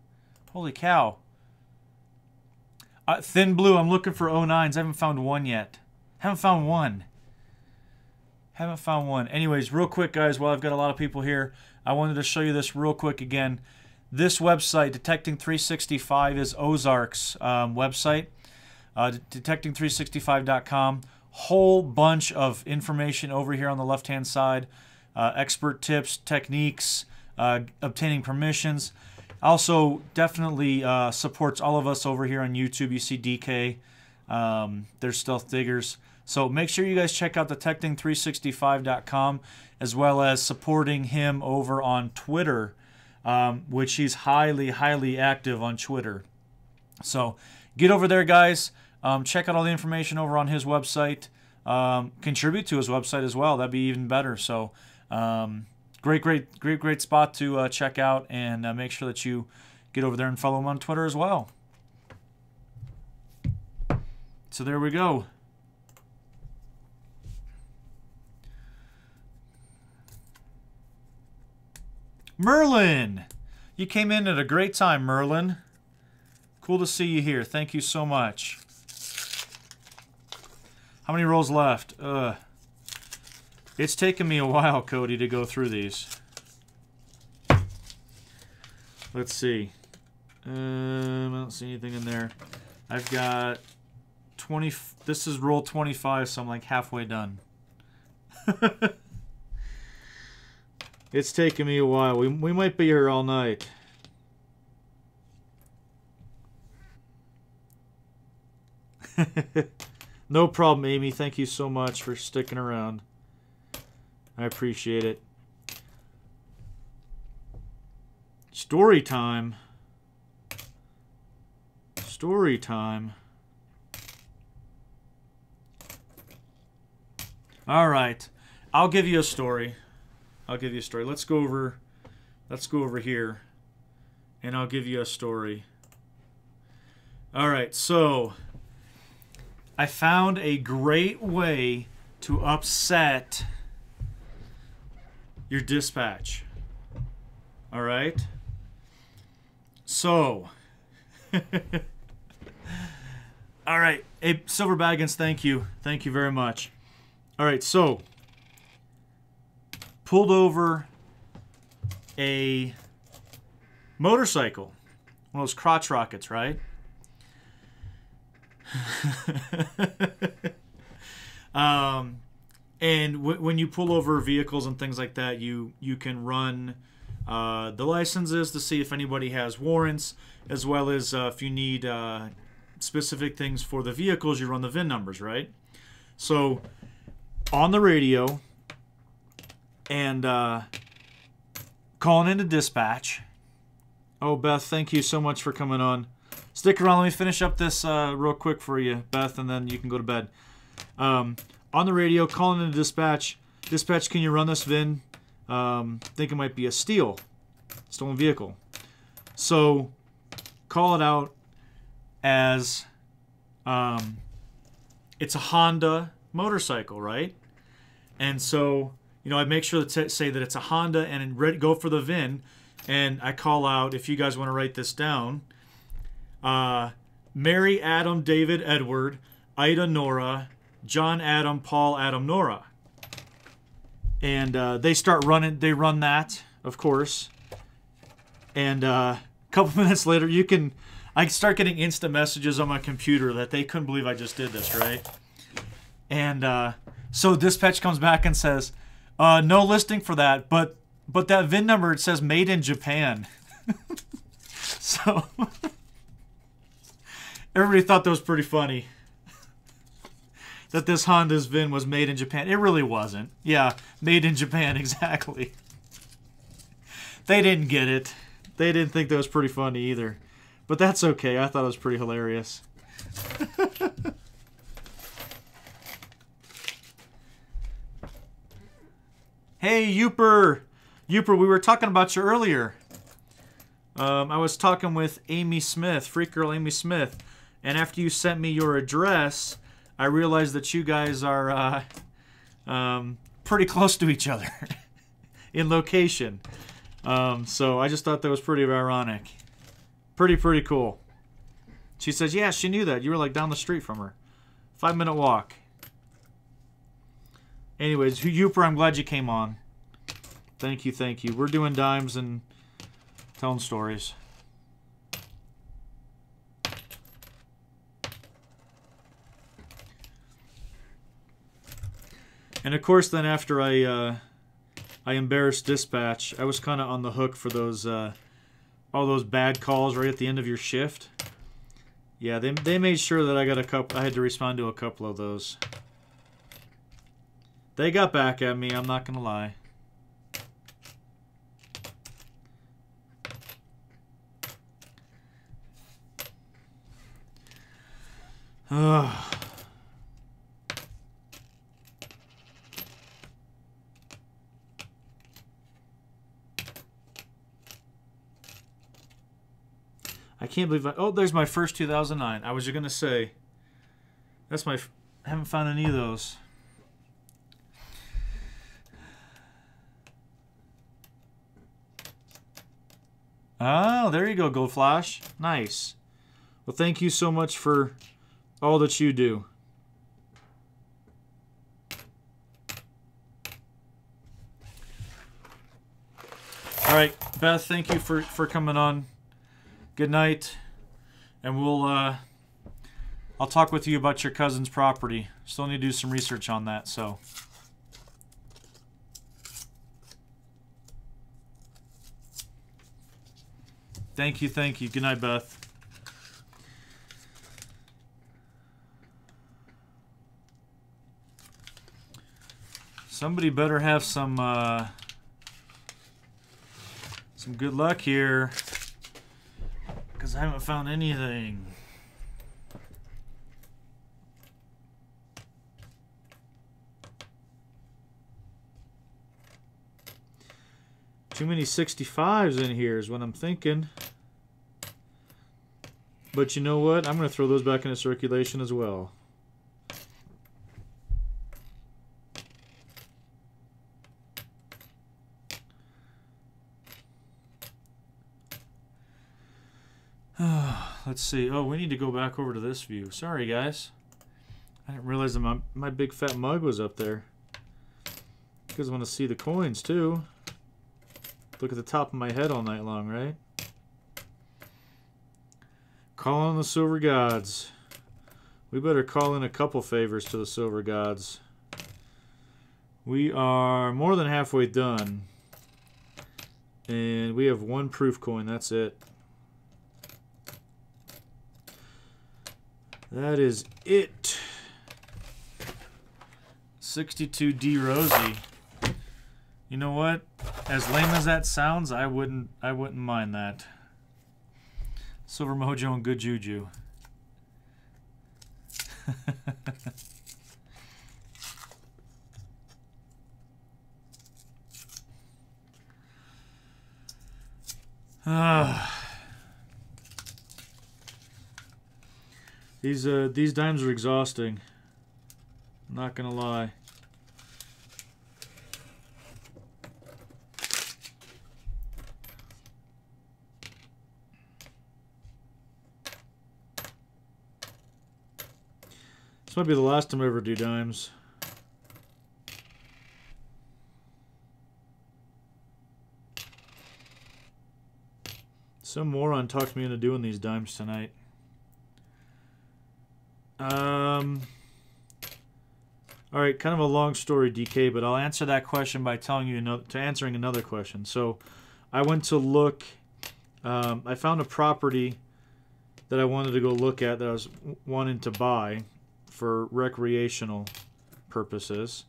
[SPEAKER 1] Holy cow! Thin Blue. I'm looking for 09s. I haven't found one yet. Haven't found one. Anyways, real quick, guys. While I've got a lot of people here, I wanted to show you this real quick again. This website, Detecting 365, is Ozark's website. Detecting365.com. Whole bunch of information over here on the left-hand side. Expert tips, techniques, obtaining permissions. Also, definitely supports all of us over here on YouTube. You see DK. There's Stealth Diggers. So make sure you guys check out Detecting365.com, as well as supporting him over on Twitter, which he's highly active on Twitter. So get over there, guys. Check out all the information over on his website. Contribute to his website as well. That'd be even better. So great spot to check out, and make sure that you get over there and follow him on Twitter as well. So there we go. Merlin! You came in at a great time, Merlin. Cool to see you here. Thank you so much. How many rolls left? It's taken me a while, Cody, to go through these. Let's see. I don't see anything in there. I've got 20. This is roll 25, so I'm like halfway done. It's taken me a while. We might be here all night. No problem, Amy. Thank you so much for sticking around. I appreciate it. Story time. Story time. All right. I'll give you a story. Let's go over here, and I'll give you a story. All right, so I found a great way to upset your dispatch. All right? So, all right. Hey, Silver Baggins, thank you. Thank you very much. All right, so pulled over a motorcycle. One of those crotch rockets, right? And when you pull over vehicles and things like that, you can run the licenses to see if anybody has warrants, as well as if you need specific things for the vehicles, you run the VIN numbers, right? So on the radio, and calling into dispatch. Oh, Beth, thank you so much for coming on. Stick around. Let me finish up this real quick for you, Beth, and then you can go to bed. On the radio, calling into dispatch. Dispatch, can you run this VIN? Think it might be a stolen vehicle. So call it out as it's a Honda motorcycle, right? And so you know, I make sure to say that it's a Honda and go for the VIN, and I call out, if you guys want to write this down, Mary, Adam, David, Edward, Ida, Nora, John, Adam, Paul, Adam, Nora. And they start running. They run that, of course. And a couple minutes later, I start getting instant messages on my computer that they couldn't believe I just did this, right? And so dispatch comes back and says, no listing for that, but that VIN number, it says made in Japan. So everybody thought that was pretty funny. That this Honda's VIN was made in Japan. It really wasn't. Yeah, made in Japan, exactly. They didn't get it. They didn't think that was pretty funny either. But that's okay. I thought it was pretty hilarious. Hey, Youper! Youper, we were talking about you earlier. I was talking with Amy Smith, Freak Girl Amy Smith. And after you sent me your address, I realized that you guys are pretty close to each other in location. So I just thought that was pretty ironic. Pretty cool. She says, yeah, she knew that. You were like down the street from her. 5-minute walk. Anyways, Youper, I'm glad you came on. Thank you, thank you. We're doing dimes and telling stories. And of course, then after I embarrassed dispatch, I was kind of on the hook for those all those bad calls right at the end of your shift. Yeah, they made sure that I got a couple. I had to respond to a couple of those. They got back at me. I'm not gonna lie. I can't believe oh, there's my first 2009. I was just gonna say, that's my. I haven't found any of those. Oh, there you go, Gold Flash. Nice. Well, thank you so much for all that you do. All right, Beth, thank you for coming on. Good night, and I'll talk with you about your cousin's property. Still need to do some research on that, so. Thank you, thank you. Good night, Beth. Somebody better have some good luck here, because I haven't found anything. Too many 65s in here is what I'm thinking. But you know what? I'm going to throw those back into circulation as well. Let's see. Oh, we need to go back over to this view. Sorry, guys. I didn't realize that my big fat mug was up there. You guys want to see the coins, too. Look at the top of my head all night long, right? Call on the silver gods. We better call in a couple favors to the silver gods. We are more than halfway done. And we have one proof coin. That's it. That is it. 62D Rosie. You know what? As lame as that sounds, I wouldn't mind that. Silver Mojo and Good Juju. These dimes are exhausting. I'm not gonna lie. This might be the last time I ever do dimes. Some moron talked me into doing these dimes tonight. All right, kind of a long story, DK, but I'll answer that question by telling you answering another question. So, I went to look. I found a property that I wanted to go look at that I was wanting to buy for recreational purposes,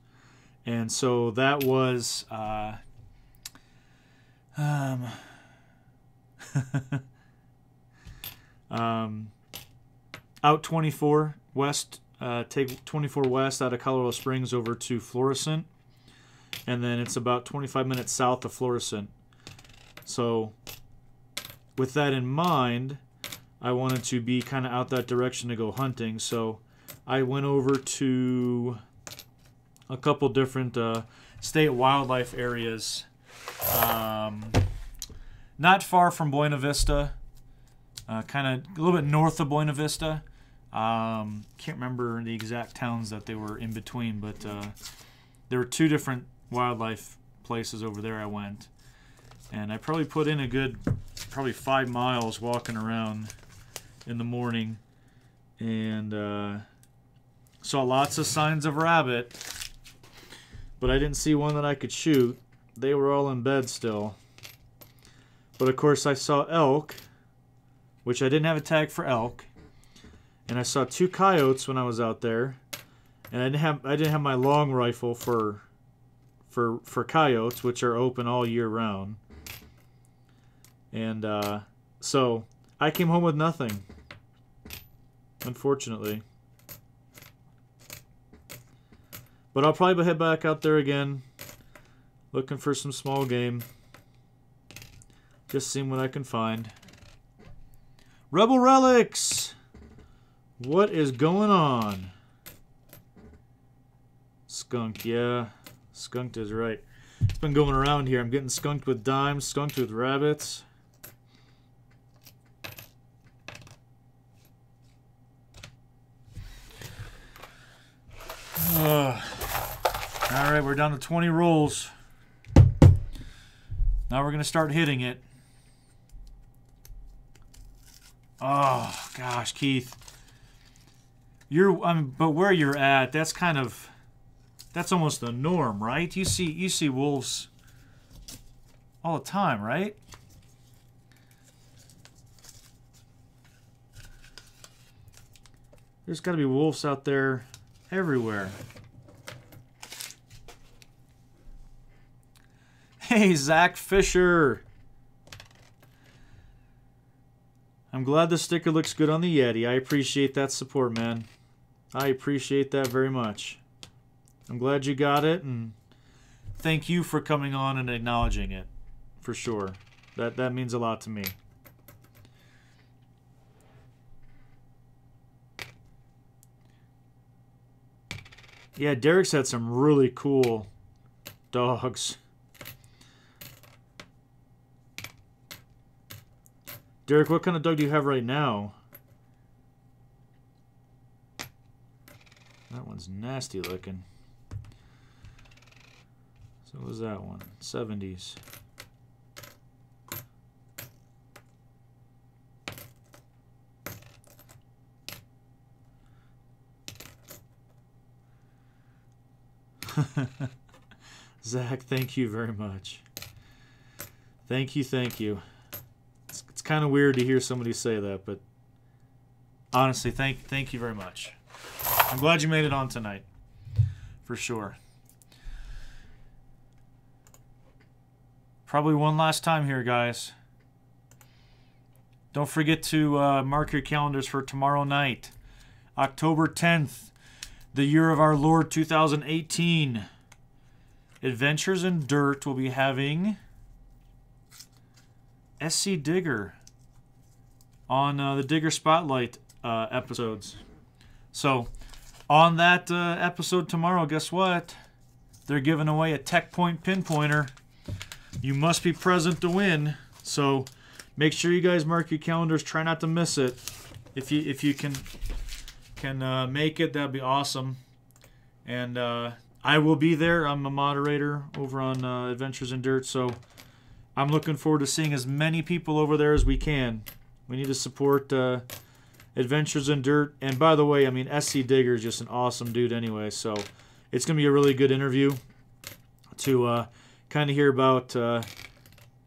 [SPEAKER 1] and so that was out 24 west. Take 24 west out of Colorado Springs over to Florissant, and then it's about 25 minutes south of Florissant. So with that in mind, I wanted to be kind of out that direction to go hunting, so I went over to a couple different state wildlife areas, not far from Buena Vista, kind of a little bit north of Buena Vista. Can't remember the exact towns that they were in between, but there were two different wildlife places over there I went, and I probably put in a good 5 miles walking around in the morning, and saw lots of signs of rabbit, but I didn't see one that I could shoot. They were all in bed still. But of course I saw elk, which I didn't have a tag for elk. And I saw 2 coyotes when I was out there, and I didn't have my long rifle for coyotes, which are open all year round. And so I came home with nothing, unfortunately. But I'll probably head back out there again, looking for some small game, just seeing what I can find. Rebel Relics! What is going on? Skunked, yeah. Skunked is right. It's been going around here. I'm getting skunked with dimes, skunked with rabbits. Alright, we're down to 20 rolls. Now we're going to start hitting it. Oh, gosh, Keith. But where you're at, that's almost the norm, right? You see wolves all the time, right? There's got to be wolves out there everywhere. Hey, Zach Fisher. I'm glad the sticker looks good on the Yeti. I appreciate that support, man. I appreciate that very much. I'm glad you got it, and thank you for coming on and acknowledging it, for sure. That means a lot to me. Yeah, Derek's had some really cool dogs. Derek, what kind of dog do you have right now? That one's nasty looking. So what was that one? 70s. Zach, thank you very much. Thank you, thank you. It's kind of weird to hear somebody say that, but honestly, thank you very much. I'm glad you made it on tonight, for sure. Probably one last time here, guys. Don't forget to mark your calendars for tomorrow night, October 10th, the year of our Lord 2018. Adventures in Dirt will be having SC Digger on the Digger Spotlight episodes. So, on that episode tomorrow, guess what? They're giving away a Tech Point pinpointer. You must be present to win. So, make sure you guys mark your calendars. Try not to miss it. If you can can make it, that'd be awesome. And I will be there. I'm a moderator over on Adventures in Dirt, so I'm looking forward to seeing as many people over there as we can. We need to support Adventures in Dirt. And by the way, I mean, SC Digger is just an awesome dude anyway, so it's going to be a really good interview to kind of hear about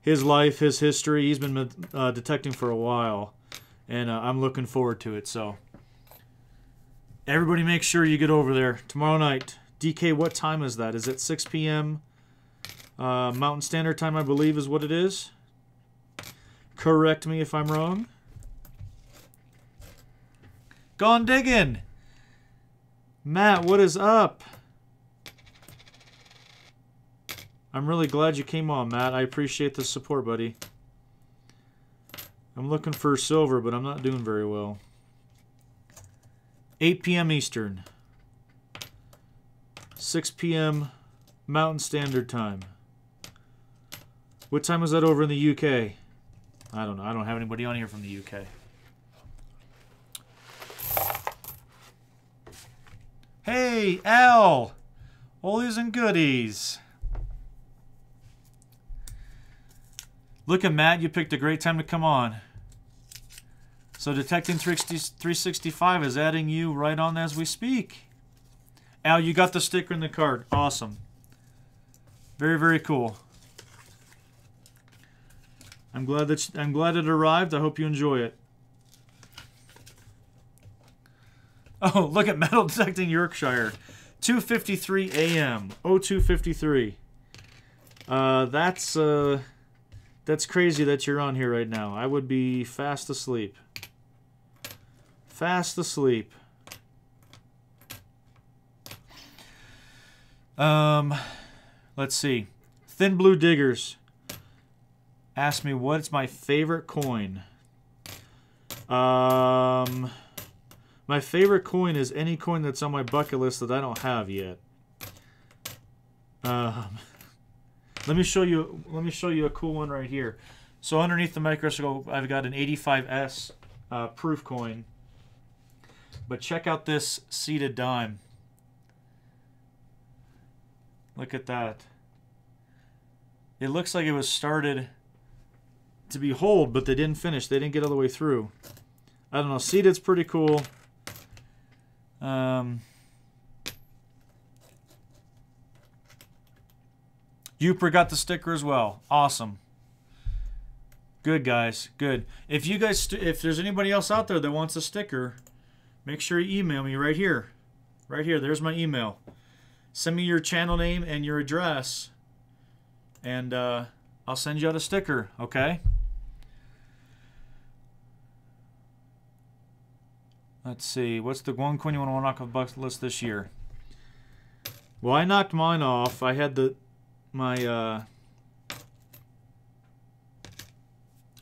[SPEAKER 1] his life, his history. He's been detecting for a while, and I'm looking forward to it. So everybody make sure you get over there tomorrow night. DK, what time is that? Is it 6 p.m. Mountain Standard Time, I believe is what it is. Correct me if I'm wrong. Gone digging. Matt, what is up? I'm really glad you came on, Matt. I appreciate the support, buddy. I'm looking for silver, but I'm not doing very well. 8 p.m. Eastern. 6 p.m. Mountain Standard Time. What time is that over in the UK? I don't know. I don't have anybody on here from the UK. Hey, Al! Oldies and goodies. Look at Matt. You picked a great time to come on. So Detecting 365 is adding you right on as we speak. Al, you got the sticker in the card. Awesome. Very, very cool. I'm glad it arrived. I hope you enjoy it. Oh, look at Metal Detecting Yorkshire. 2:53 a.m. 02:53. That's crazy that you're on here right now. I would be fast asleep. Fast asleep. Let's see. Thin Blue Diggers asked me what's my favorite coin. My favorite coin is any coin that's on my bucket list that I don't have yet. Let me show you a cool one right here. So underneath the microscope, I've got an 85S proof coin. But check out this seated dime. Look at that. It looks like it was started to be holed, but they didn't finish. They didn't get all the way through. I don't know. Seated's pretty cool. Uper got the sticker as well. Awesome. Good, guys. Good. If you guys, if there's anybody else out there that wants a sticker, make sure you email me right here. Right here. There's my email. Send me your channel name and your address, and I'll send you out a sticker, okay? Let's see. What's the one coin you want to knock off the bucket list this year? Well, I knocked mine off. I had my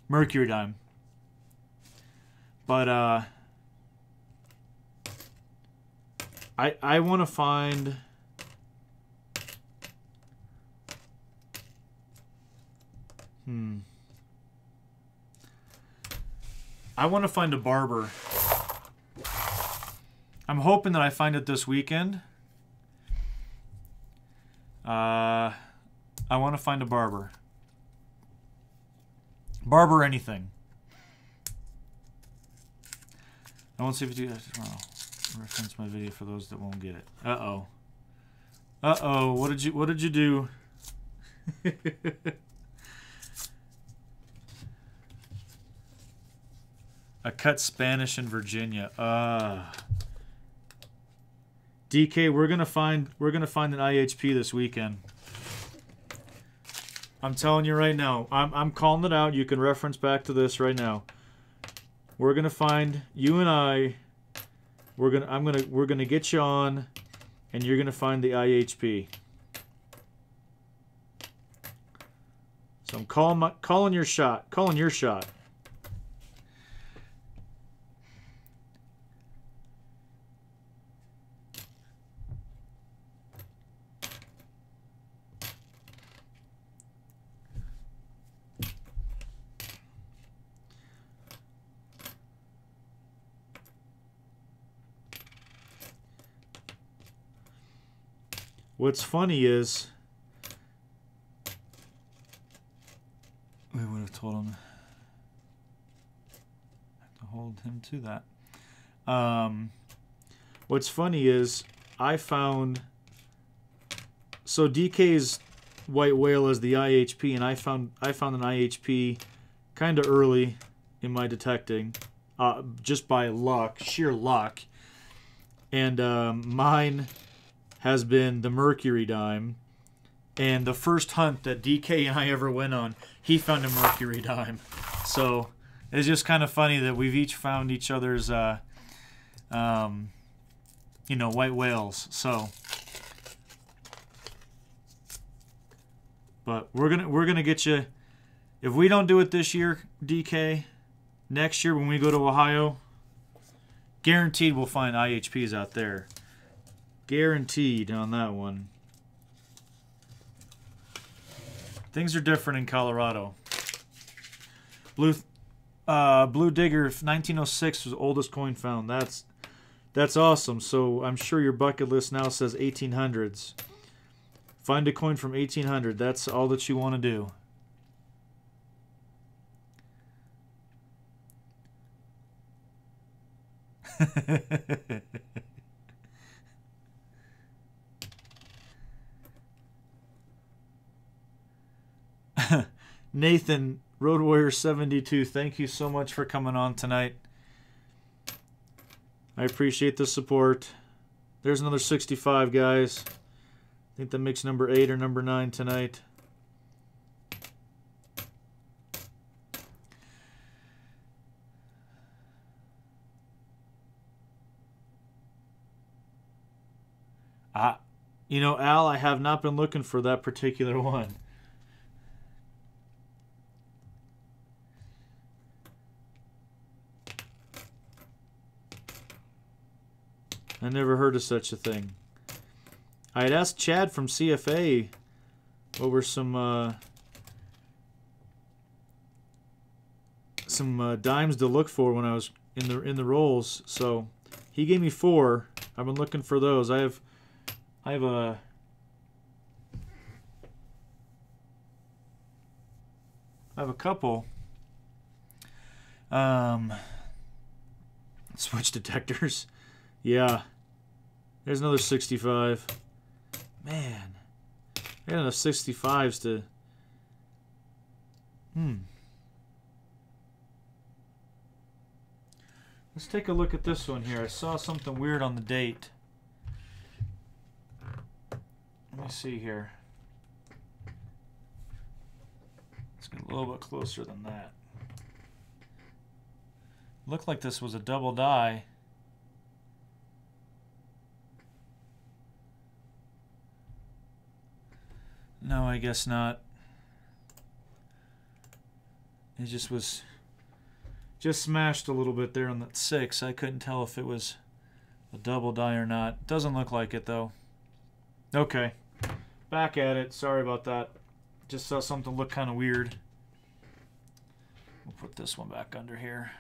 [SPEAKER 1] Mercury dime. But I want to find I want to find a barber. I'm hoping that I find it this weekend. I want to find a barber. Barber anything. I won't see if you do that tomorrow. Reference my video for those that won't get it. Uh-oh. Uh-oh. What did you do? I cut Spanish in Virginia. DK, we're gonna find an IHP this weekend. I'm telling you right now. I'm calling it out. You can reference back to this right now. We're gonna find you and I. We're gonna get you on, and you're gonna find the IHP. So I'm calling your shot. Calling your shot. What's funny is, we would have told him to hold him to that. What's funny is I found, so DK's white whale is the IHP, and I found an IHP kind of early in my detecting, just by luck, sheer luck. And mine has been the Mercury dime. And the first hunt that DK and I ever went on, he found a Mercury dime. So it's just kind of funny that we've each found each other's, you know, white whales. So, but we're gonna get you. If we don't do it this year, DK, next year when we go to Ohio, guaranteed we'll find IHPs out there. Guaranteed on that one. Things are different in Colorado. Blue Digger 1906 was the oldest coin found. That's awesome. So I'm sure your bucket list now says 1800s. Find a coin from 1800. That's all that you want to do. Nathan, Road Warrior 72, thank you so much for coming on tonight. I appreciate the support. There's another 65, guys. I think that makes number 8 or number 9 tonight. You know, Al, I have not been looking for that particular one. I never heard of such a thing. I had asked Chad from CFA what were some dimes to look for when I was in the rolls. So he gave me 4. I've been looking for those. I have a couple switch detectors. Yeah. There's another 65. Man. I got enough 65s to... Let's take a look at this one here. I saw something weird on the date. Let me see here. Let's get a little bit closer than that. Looked like this was a double die. No, I guess not. It just was smashed a little bit there on that 6. I couldn't tell if it was a double die or not. Doesn't look like it though. Okay. Back at it. Sorry about that. Just saw something look kind of weird. We'll put this one back under here.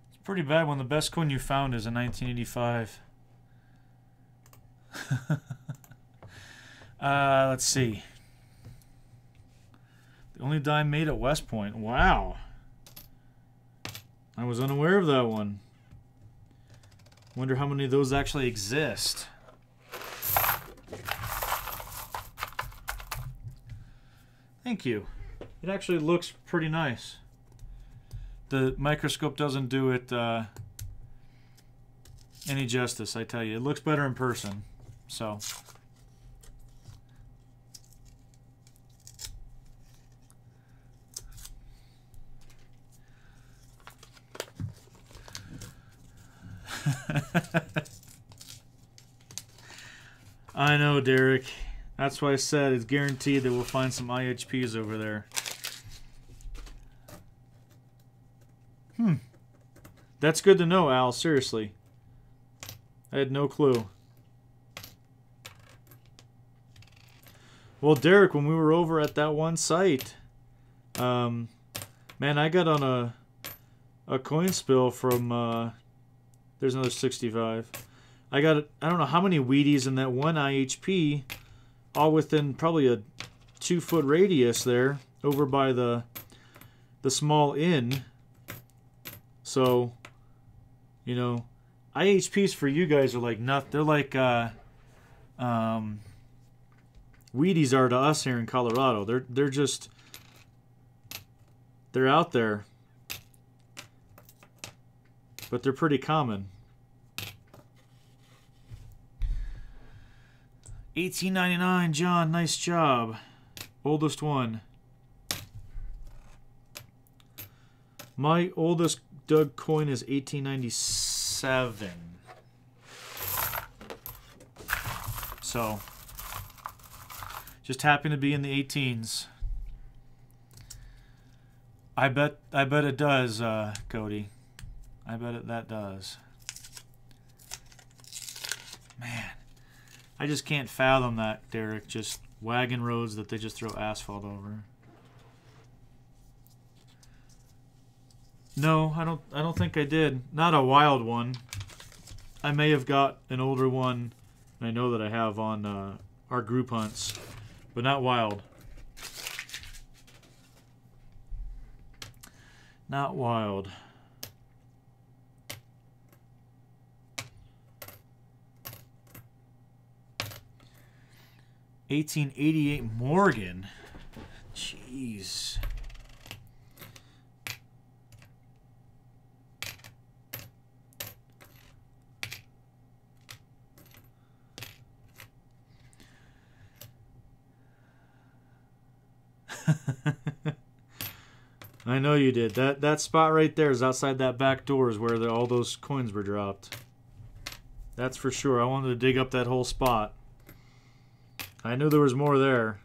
[SPEAKER 1] It's pretty bad when the best coin you found is a 1985. Let's see. The only dime made at West Point. Wow. I was unaware of that one. Wonder how many of those actually exist. Thank you. It actually looks pretty nice. The microscope doesn't do it any justice, I tell you. It looks better in person. So... I know, Derek. That's why I said it's guaranteed that we'll find some IHPs over there. That's good to know, Al. Seriously. I had no clue. Well, Derek, when we were over at that one site, man, I got on a coin spill from, there's another 65. I got, I don't know how many Wheaties in that one IHP, all within probably a 2-foot radius there, over by the small inn. So, you know, IHPs for you guys are like nothing. They're like Wheaties are to us here in Colorado. They're just, they're out there, but they're pretty common. 1899, John. Nice job. Oldest one. My oldest Doug coin is 1897. So, just happened to be in the 18s. I bet it does, Cody. I bet that does. Man, I just can't fathom that, Derek. Just wagon roads that they just throw asphalt over. No, I don't think I did. Not a wild one. I may have got an older one. I know that I have on our group hunts, but not wild. Not wild. $1888 Morgan. Jeez. I know you did. That spot right there is outside that back door is where all those coins were dropped. That's for sure. I wanted to dig up that whole spot. I knew there was more there.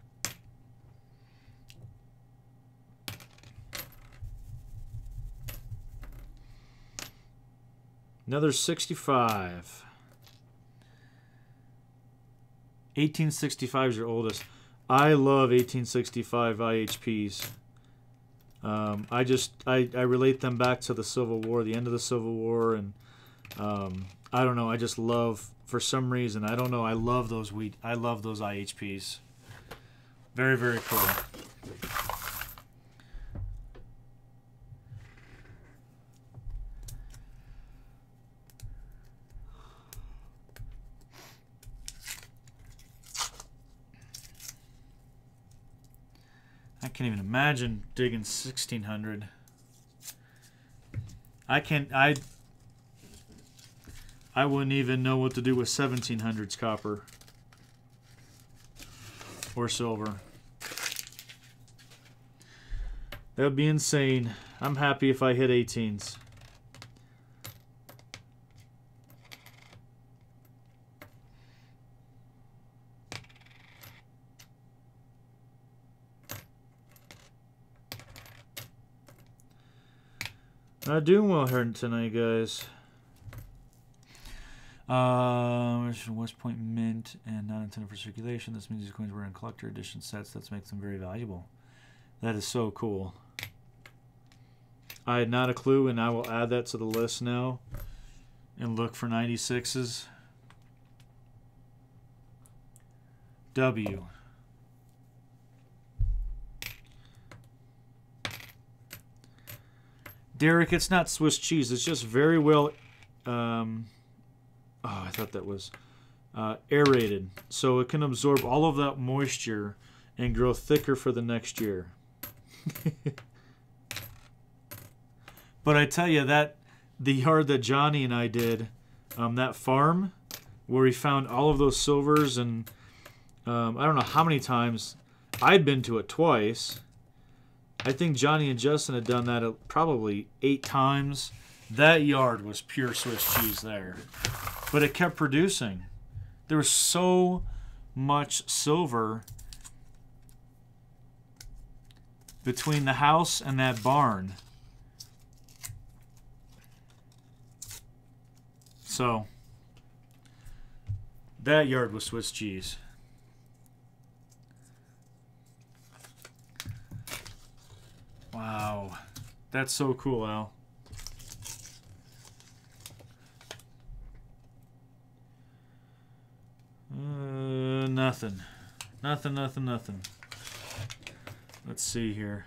[SPEAKER 1] Another 65. 1865 is your oldest. I love 1865 IHPs. I relate them back to the Civil War, the end of the Civil War, and I don't know. I just love, for some reason, I don't know. I love those IHPs. Very, very cool. I can't even imagine digging 1600. I wouldn't even know what to do with 1700s copper or silver. That would be insane. I'm happy if I hit 18s. Not doing well here tonight, guys. West Point Mint and not intended for circulation. This means these coins were in collector edition sets. That makes them very valuable. That is so cool. I had not a clue, and I will add that to the list now and look for 96s. W. Derek, it's not Swiss cheese. It's just very well... I thought that was aerated. So it can absorb all of that moisture and grow thicker for the next year. But I tell you, that the yard that Johnny and I did, that farm where we found all of those silvers, and I don't know how many times. I'd been to it twice. I think Johnny and Justin had done that probably 8 times. That yard was pure Swiss cheese there. But it kept producing. There was so much silver between the house and that barn. So, that yard was Swiss cheese. Wow. That's so cool, Al. nothing. Nothing, nothing, nothing. Let's see here.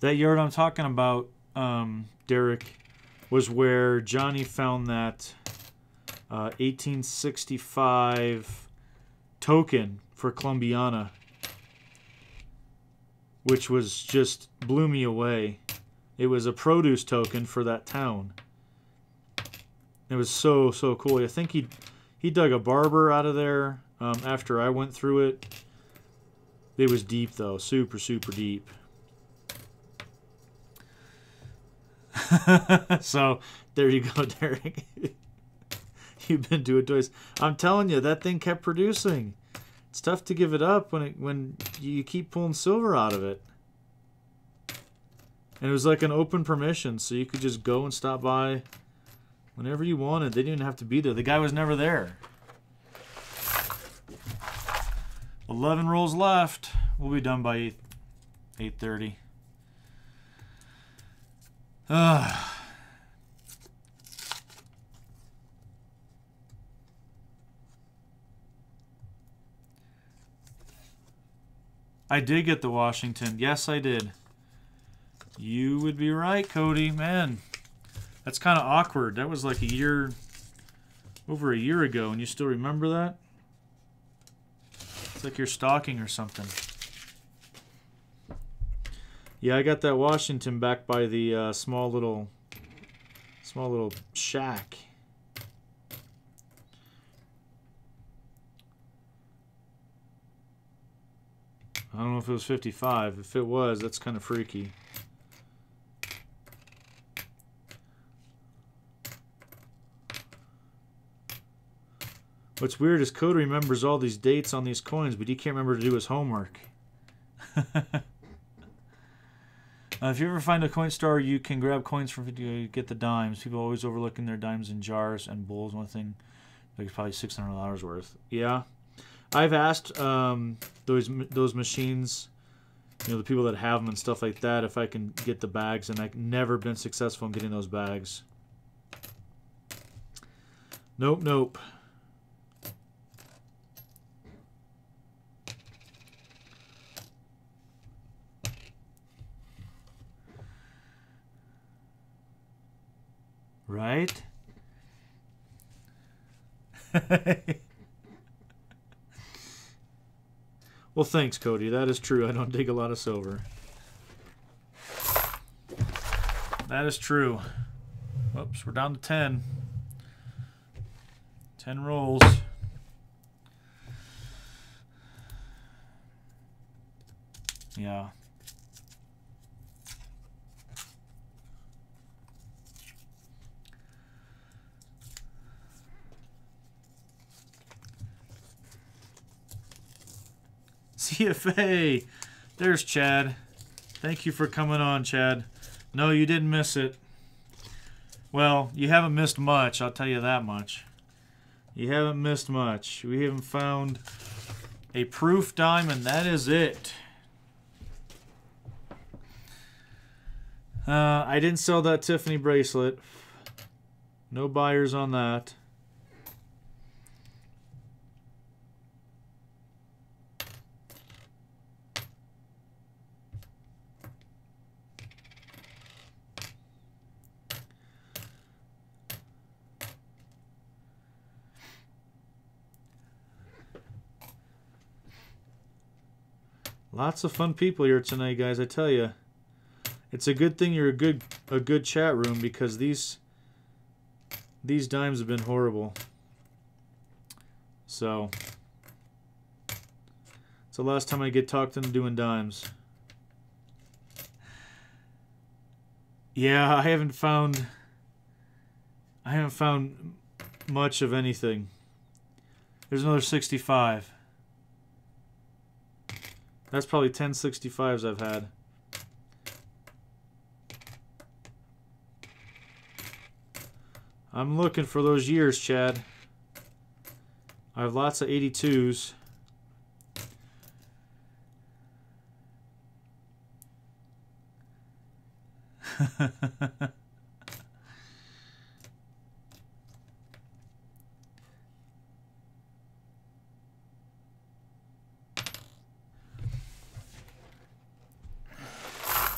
[SPEAKER 1] That yard I'm talking about, Derek, was where Johnny found that 1865 token for Columbiana, which was just blew me away. It was a produce token for that town. It was so cool. I think he dug a barber out of there after I went through it. It was deep though, super deep. So there you go, Derek. You've been to it twice. I'm telling you, that thing kept producing. It's tough to give it up when you keep pulling silver out of it. And it was like an open permission, so you could just go and stop by whenever you wanted. They didn't even have to be there. The guy was never there. 11 rolls left. We'll be done by 8:30. I did get the Washington. Yes, I did. You would be right, Cody. Man, that's kind of awkward. That was like over a year ago, and you still remember that? It's like you're stalking or something. Yeah, I got that Washington back by the small little shack. I don't know if it was 55. If it was, that's kind of freaky. What's weird is Cody remembers all these dates on these coins, but he can't remember to do his homework. If you ever find a coin store, you can grab coins from you get the dimes. People always overlooking their dimes in jars and bowls. One thing, like it's probably $600 worth. Yeah, I've asked those machines, you know, the people that have them and stuff like that, if I can get the bags, and I've never been successful in getting those bags. Nope. Right? Well, thanks, Cody. That is true. I don't dig a lot of silver. That is true. Whoops, we're down to 10. 10 rolls. Yeah. CFA. There's Chad. Thank you for coming on, Chad. No, you didn't miss it. Well, you haven't missed much, I'll tell you that much. You haven't missed much. We haven't found a proof diamond. That is it. I didn't sell that Tiffany bracelet. No buyers on that. Lots of fun people here tonight, guys. I tell you, it's a good thing you're a good chat room, because these dimes have been horrible. So it's the last time I get talked into doing dimes. Yeah, I haven't found much of anything. There's another 65. That's probably 10 65s I've had. I'm looking for those years, Chad. I have lots of 82s.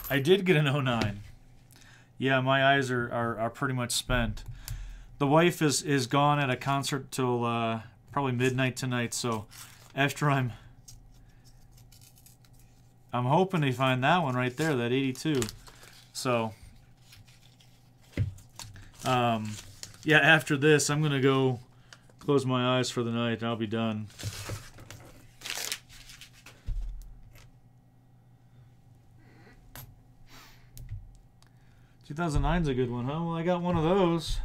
[SPEAKER 1] I did get an 09. Yeah, my eyes are pretty much spent. The wife is gone at a concert till probably midnight tonight, so after I'm hoping to find that one right there, that 82. So yeah, after this I'm gonna go close my eyes for the night and I'll be done. "2009's a good one, huh? Well, I got one of those.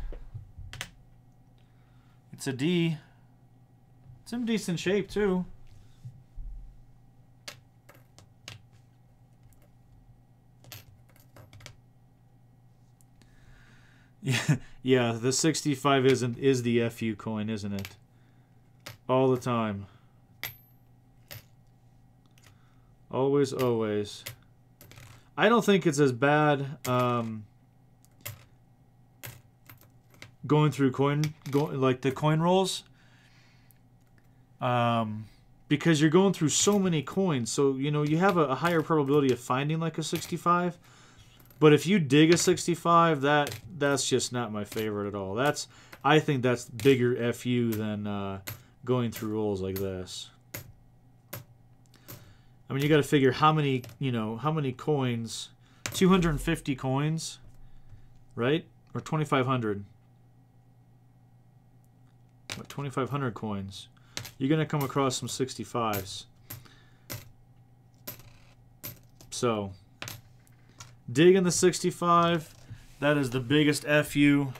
[SPEAKER 1] It's a D. It's in decent shape, too. Yeah, the 65 is the FU coin, isn't it? All the time. Always, always. I don't think it's as bad going through like the coin rolls, because you're going through so many coins, so you know you have a higher probability of finding like a 65. But if you dig a 65, that's just not my favorite at all. I think that's bigger FU than going through rolls like this. I mean, you got to figure how many coins, 250 coins, right? Or 2,500. What, 2,500 coins? You're going to come across some 65s. So, dig in the 65. That is the biggest FU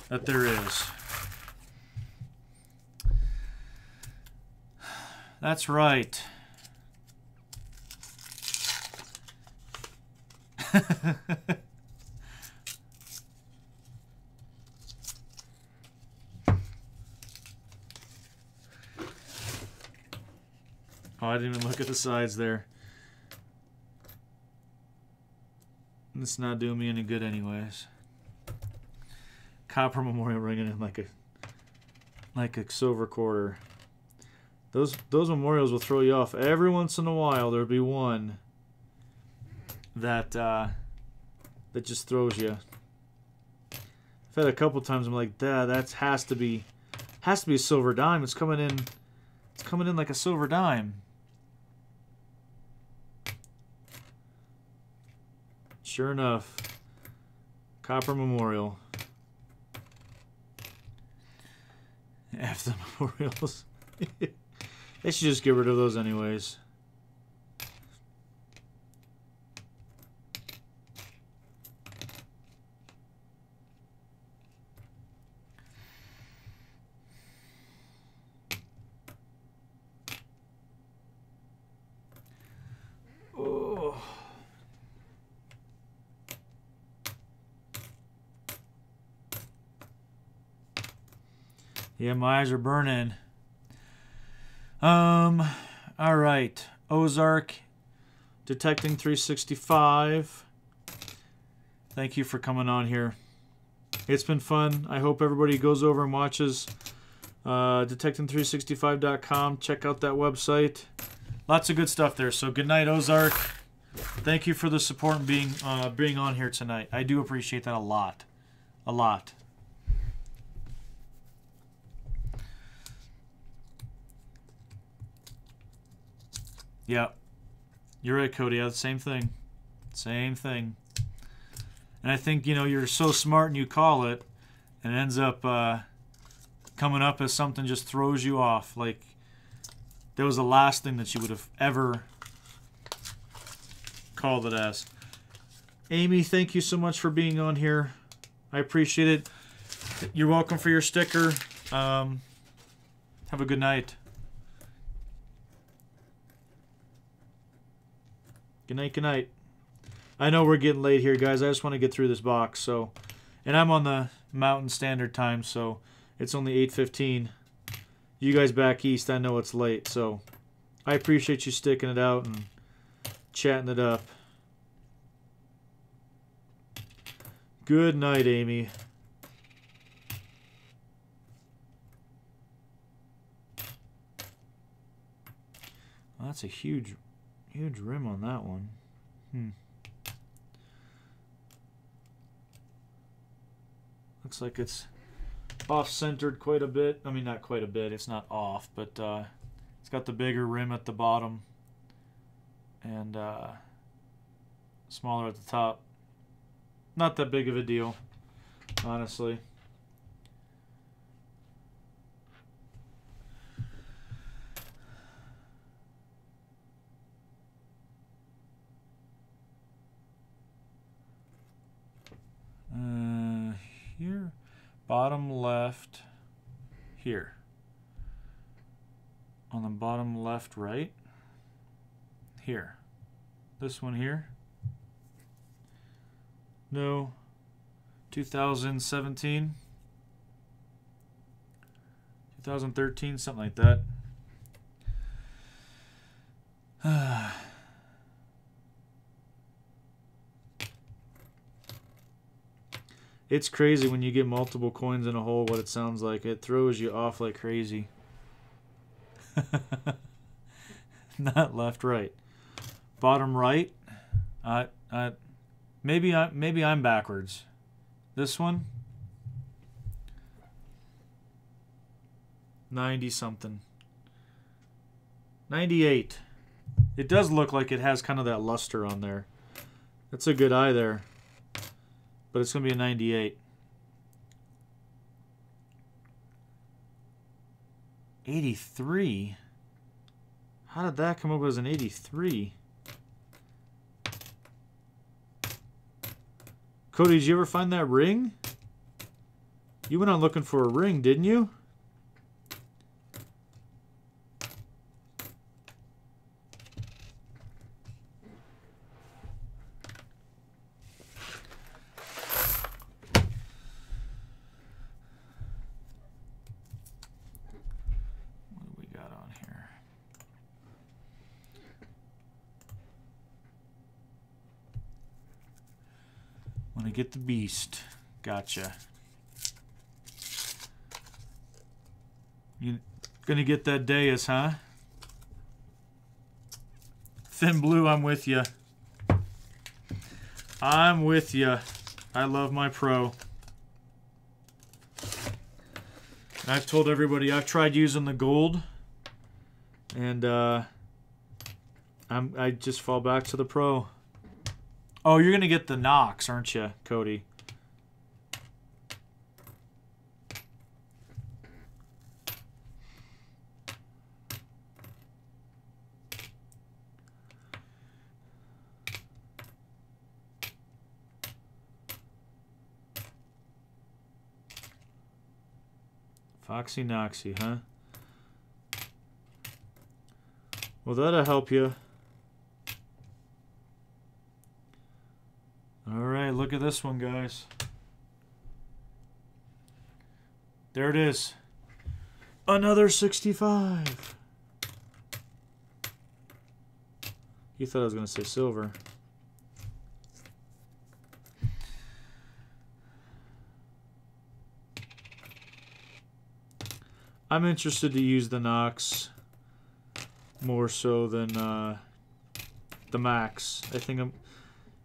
[SPEAKER 1] that there is. That's right. Oh, I didn't even look at the sides there. It's not doing me any good anyways. Copper memorial ringing in like a silver quarter. Those memorials will throw you off. Every once in a while there'll be one that just throws you. I've had a couple times I'm like, that has to be a silver dime. It's coming in like a silver dime. Sure enough, copper memorial. F the memorials. They should just get rid of those anyways. Yeah, my eyes are burning. All right. Ozark, Detecting 365. Thank you for coming on here. It's been fun. I hope everybody goes over and watches detecting365.com. Check out that website. Lots of good stuff there. So good night, Ozark. Thank you for the support and being on here tonight. I do appreciate that a lot. A lot. Yeah, you're right, Cody. Yeah, the same thing. Same thing. And I think, you're so smart and you call it, and it ends up coming up as something just throws you off. Like, that was the last thing that you would have ever called it as. Amy, thank you so much for being on here. I appreciate it. You're welcome for your sticker. Have a good night. Good night, good night. I know we're getting late here, guys. I just want to get through this box. So, and I'm on the Mountain Standard Time, so it's only 8:15. You guys back east, I know it's late, so I appreciate you sticking it out and chatting it up. Good night, Amy. Well, that's a huge rim on that one. Looks like it's off-centered quite a bit. I mean, not quite a bit. It's not off, but it's got the bigger rim at the bottom and smaller at the top. Not that big of a deal, honestly. Here, bottom left, here. On the bottom left, right, here. This one here. No. 2017. 2013, something like that. It's crazy when you get multiple coins in a hole what it sounds like. It throws you off like crazy. Not left, right. Bottom right. Maybe I'm backwards. This one. 90 something. 98. It does look like it has kind of that luster on there. That's a good eye there. But it's going to be a 98. 83? How did that come up as an 83? Cody, did you ever find that ring? You went on looking for a ring, didn't you? Get the beast. Gotcha. You gonna get that Deus, huh? Thin Blue, I'm with you. I'm with you. I love my Pro. I've told everybody I've tried using the gold, and I just fall back to the Pro. Oh, you're going to get the Knox, aren't you, Cody? Foxy Noxy, huh? Well, that'll help you. Alright, look at this one, guys. There it is. Another 65. You thought I was going to say silver. I'm interested to use the Knox more so than the Max. I think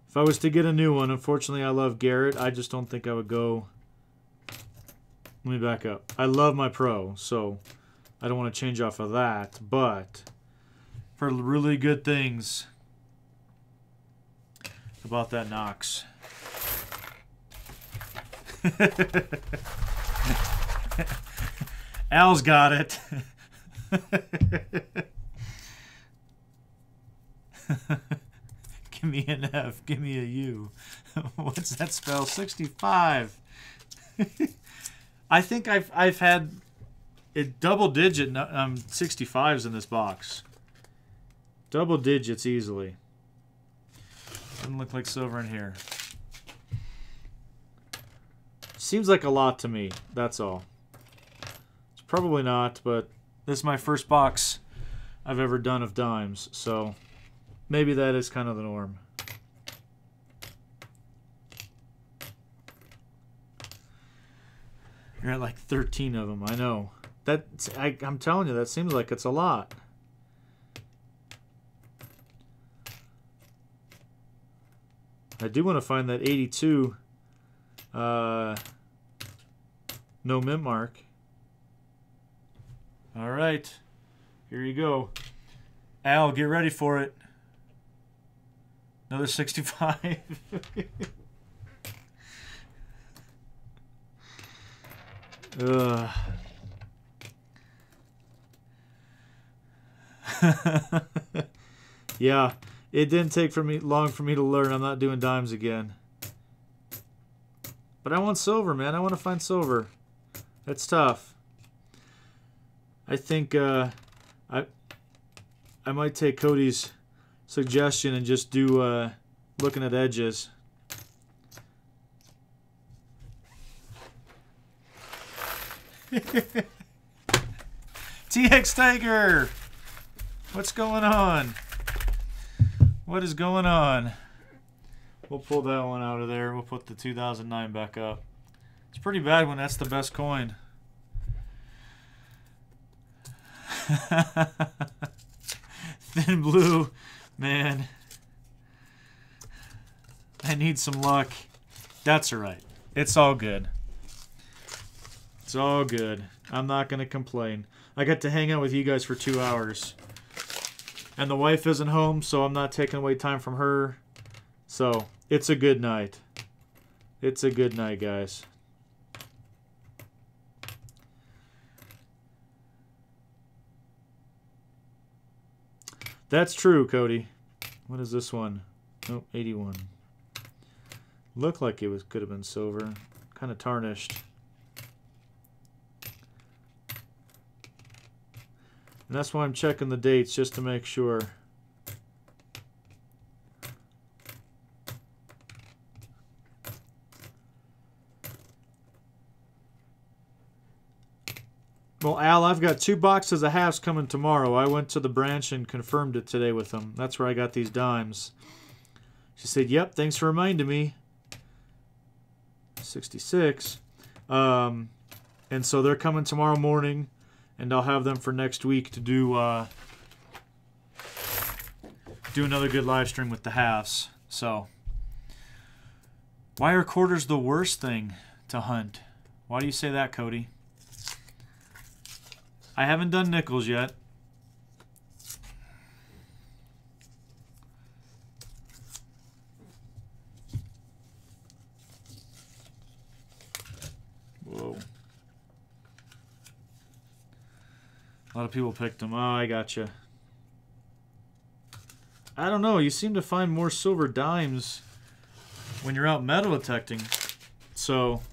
[SPEAKER 1] if I was to get a new one, unfortunately I love Garrett. I just don't think I would go. Let me back up. I love my Pro, so I don't want to change off of that. But for really good things about that Knox. Al's got it. Give me an F. Give me a U. What's that spell? 65. I think I've had it double digit 65s in this box. Double digits easily. Doesn't look like silver in here. Seems like a lot to me, that's all. It's probably not, but this is my first box I've ever done of dimes, so maybe that is kind of the norm. You're at like 13 of them, I know. I'm telling you, that seems like it's a lot. I do want to find that 82 no mint mark. All right, here you go. Al, get ready for it. Another 65. Ugh. Yeah, it didn't take long for me to learn I'm not doing dimes again. But I want silver, man. I want to find silver. That's tough. I think I might take Cody's suggestion and just do looking at edges. TX Tiger! What's going on? What is going on? We'll pull that one out of there. We'll put the 2009 back up. It's pretty bad when that's the best coin. Thin blue, man. I need some luck. That's alright. It's all good. It's all good. I'm not going to complain. I got to hang out with you guys for 2 hours. And the wife isn't home, so I'm not taking away time from her. So, it's a good night. It's a good night, guys. That's true, Cody. What is this one? Oh, 81. Looked like it could have been silver. Kind of tarnished. And that's why I'm checking the dates, just to make sure. Well, Al, I've got 2 boxes of halves coming tomorrow. I went to the branch and confirmed it today with them. That's where I got these dimes. She said, yep, thanks for reminding me. 66. And so they're coming tomorrow morning. And I'll have them for next week to do another good live stream with the halves. So, why are quarters the worst thing to hunt? Why do you say that, Cody? I haven't done nickels yet. Whoa. A lot of people picked them. Oh, I gotcha. I don't know. You seem to find more silver dimes when you're out metal detecting. So,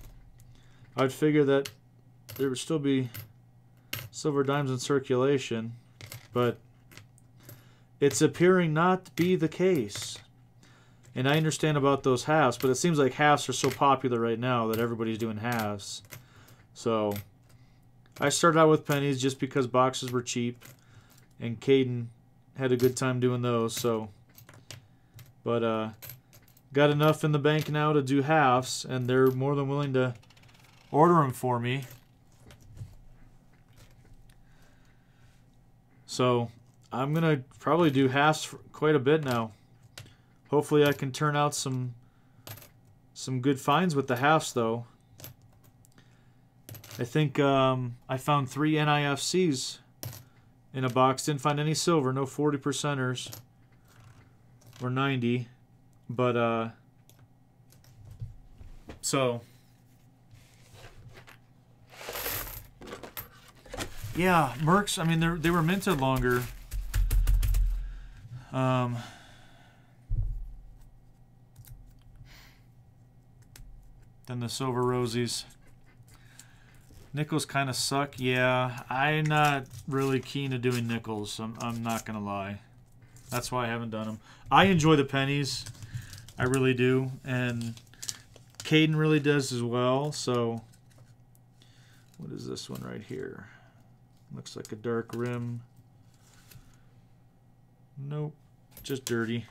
[SPEAKER 1] I'd figure that there would still be silver dimes in circulation. But it's appearing not to be the case. And I understand about those halves, but it seems like halves are so popular right now that everybody's doing halves. So, I started out with pennies just because boxes were cheap, and Caden had a good time doing those. So, but got enough in the bank now to do halves, and they're more than willing to order them for me. So, I'm gonna probably do halves for quite a bit now. Hopefully, I can turn out some good finds with the halves, though. I think I found 3 NIFCs in a box. Didn't find any silver, no 40%ers or 90. But, so, yeah, Mercs, I mean, they were minted longer. Than the silver rosies. Nickels kind of suck. Yeah, I'm not really keen to doing nickels. I'm not going to lie. That's why I haven't done them. I enjoy the pennies. I really do. And Caden really does as well. So what is this one right here? Looks like a dark rim. Nope, just dirty.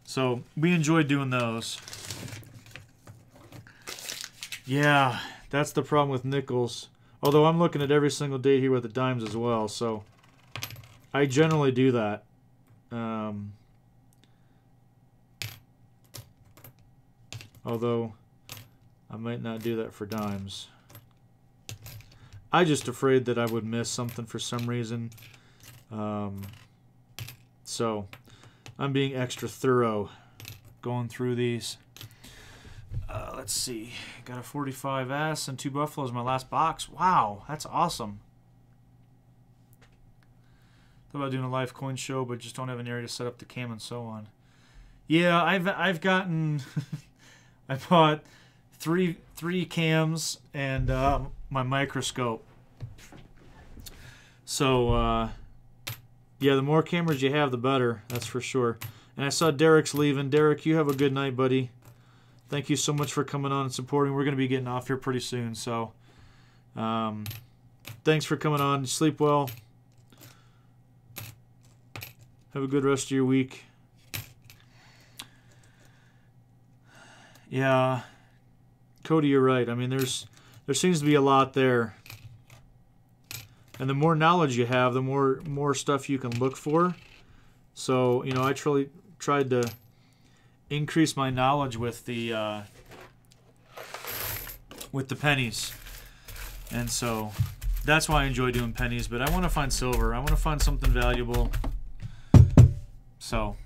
[SPEAKER 1] So we enjoy doing those. Yeah, that's the problem with nickels. Although I'm looking at every single date here with the dimes as well, so I generally do that. Although I might not do that for dimes. I'm just afraid that I would miss something for some reason. So I'm being extra thorough going through these. Let's see. Got a 45S and 2 Buffaloes in my last box. Wow, that's awesome. Thought about doing a live coin show, but just don't have an area to set up the cam and so on. Yeah, I've gotten I bought three cams and my microscope. So yeah, the more cameras you have, the better. That's for sure. And I saw Derek's leaving. Derek, you have a good night, buddy. Thank you so much for coming on and supporting. We're going to be getting off here pretty soon. So thanks for coming on. Sleep well. Have a good rest of your week. Yeah, Cody, you're right. I mean, there seems to be a lot there. And the more knowledge you have, the more stuff you can look for. So, you know, I tried to increase my knowledge with the pennies. And so that's why I enjoy doing pennies, but I want to find silver. I want to find something valuable. So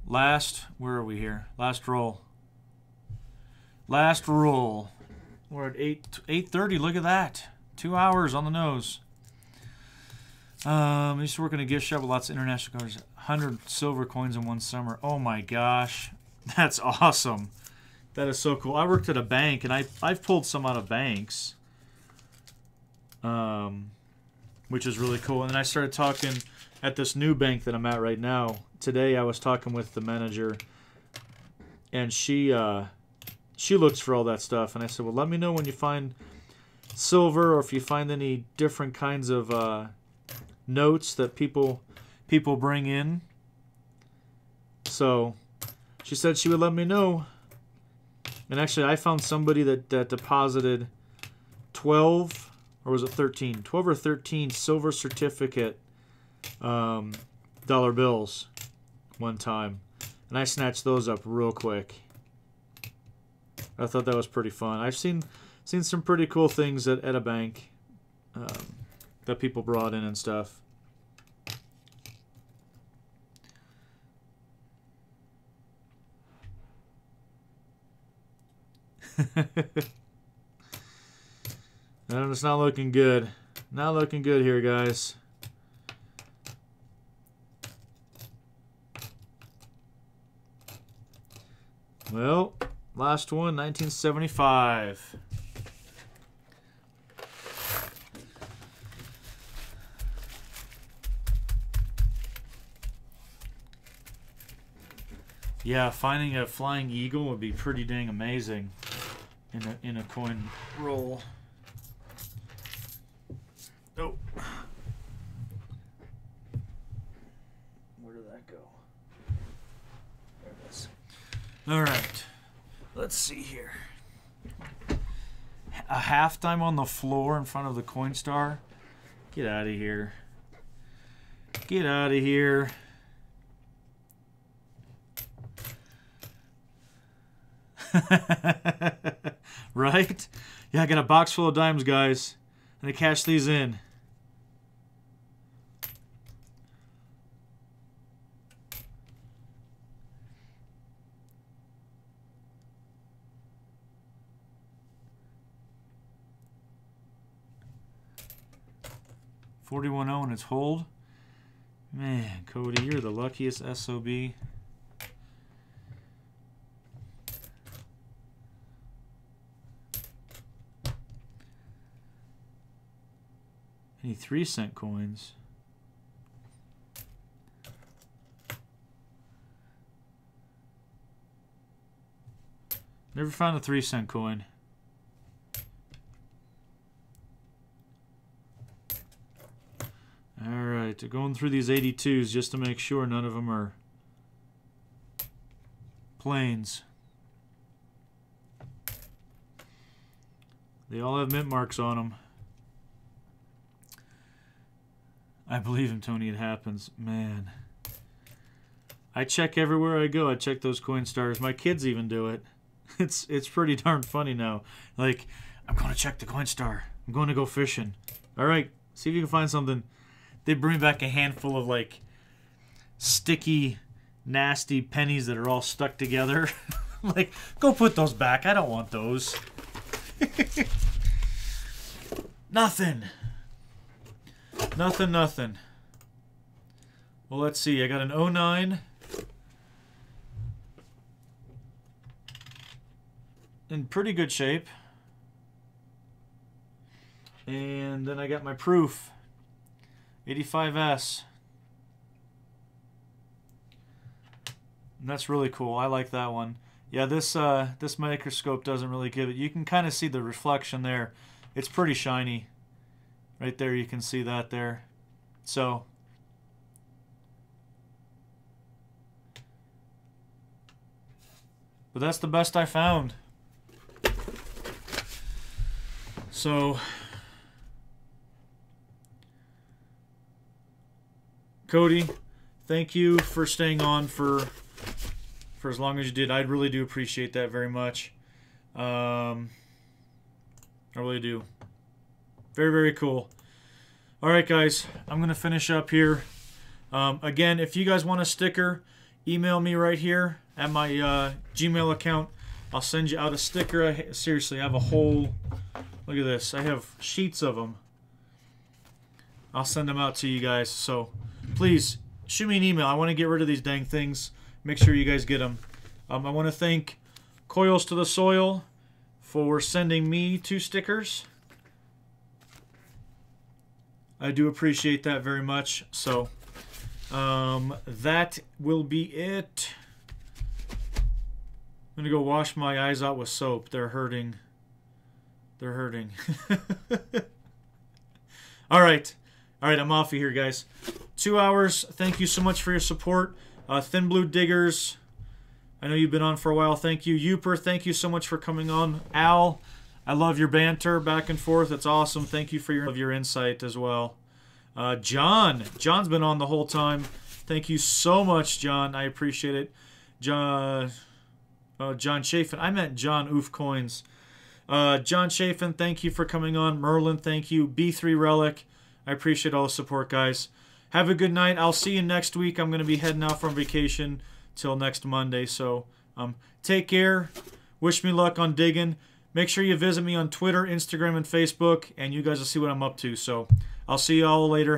[SPEAKER 1] where are we here? Last roll. Last roll. We're at 8:30. Look at that. 2 hours on the nose. I used to work in a gift shop with lots of international colors. 100 silver coins in one summer. Oh my gosh. That's awesome. That is so cool. I worked at a bank, and I've pulled some out of banks. Which is really cool. And then I started talking at this new bank that I'm at right now. Today I was talking with the manager, and she looks for all that stuff. And I said, well, let me know when you find silver, or if you find any different kinds of notes that people bring in. So she said she would let me know. And actually, I found somebody that deposited 12, or was it 13? 12 or 13 silver certificate dollar bills one time. And I snatched those up real quick. I thought that was pretty fun. I've seen some pretty cool things at a bank that people brought in and stuff. And it's not looking good. Not looking good here, guys. Well, last one, 1975. Yeah, finding a flying eagle would be pretty dang amazing in a coin roll. Oh. Where did that go? There it is. All right. Let's see here. A halftime on the floor in front of the Coinstar. Get out of here. Get out of here. Right? Yeah, I got a box full of dimes, guys. And I cash these in. $41.0 and it's hold. Man, Cody, you're the luckiest SOB. Any 3-cent coins. Never found a 3-cent coin. Alright, going through these 82s just to make sure none of them are planes. They all have mint marks on them. I believe him, Tony. It happens. Man. I check everywhere I go. I check those coin stars. My kids even do it. It's pretty darn funny now. Like, I'm going to check the coin star. I'm going to go fishing. All right, see if you can find something. They bring back a handful of, like, sticky, nasty pennies that are all stuck together. Like, go put those back. I don't want those. Nothing. Nothing. Well, let's see. I got an 09. In pretty good shape. And then I got my proof. 85S. And that's really cool. I like that one. Yeah, this microscope doesn't really give it. You can kind of see the reflection there. It's pretty shiny. Right there, you can see that there. So, but that's the best I found. So, Cody, thank you for staying on for as long as you did. I really do appreciate that very much. I really do. Very, very cool. All right, guys, I'm going to finish up here. Again, if you guys want a sticker, email me right here at my Gmail account. I'll send you out a sticker. Seriously, I have a whole... Look at this. I have sheets of them. I'll send them out to you guys. So, please, shoot me an email. I want to get rid of these dang things. Make sure you guys get them. I want to thank Coils to the Soil for sending me 2 stickers. I do appreciate that very much. So, that will be it. I'm going to go wash my eyes out with soap. They're hurting. They're hurting. All right. All right, I'm off of here, guys. 2 hours. Thank you so much for your support. Thin Blue Diggers, I know you've been on for a while. Thank you. Youper, thank you so much for coming on. Al, I love your banter back and forth. It's awesome. Thank you for your insight as well. John's been on the whole time. Thank you so much, John. I appreciate it. John Chafin. I meant John Oof Coins. John Chafin, thank you for coming on. Merlin, thank you. B3 Relic, I appreciate all the support, guys. Have a good night. I'll see you next week. I'm going to be heading out from vacation till next Monday. So take care. Wish me luck on digging. Make sure you visit me on Twitter, Instagram, and Facebook, and you guys will see what I'm up to. So I'll see you all later.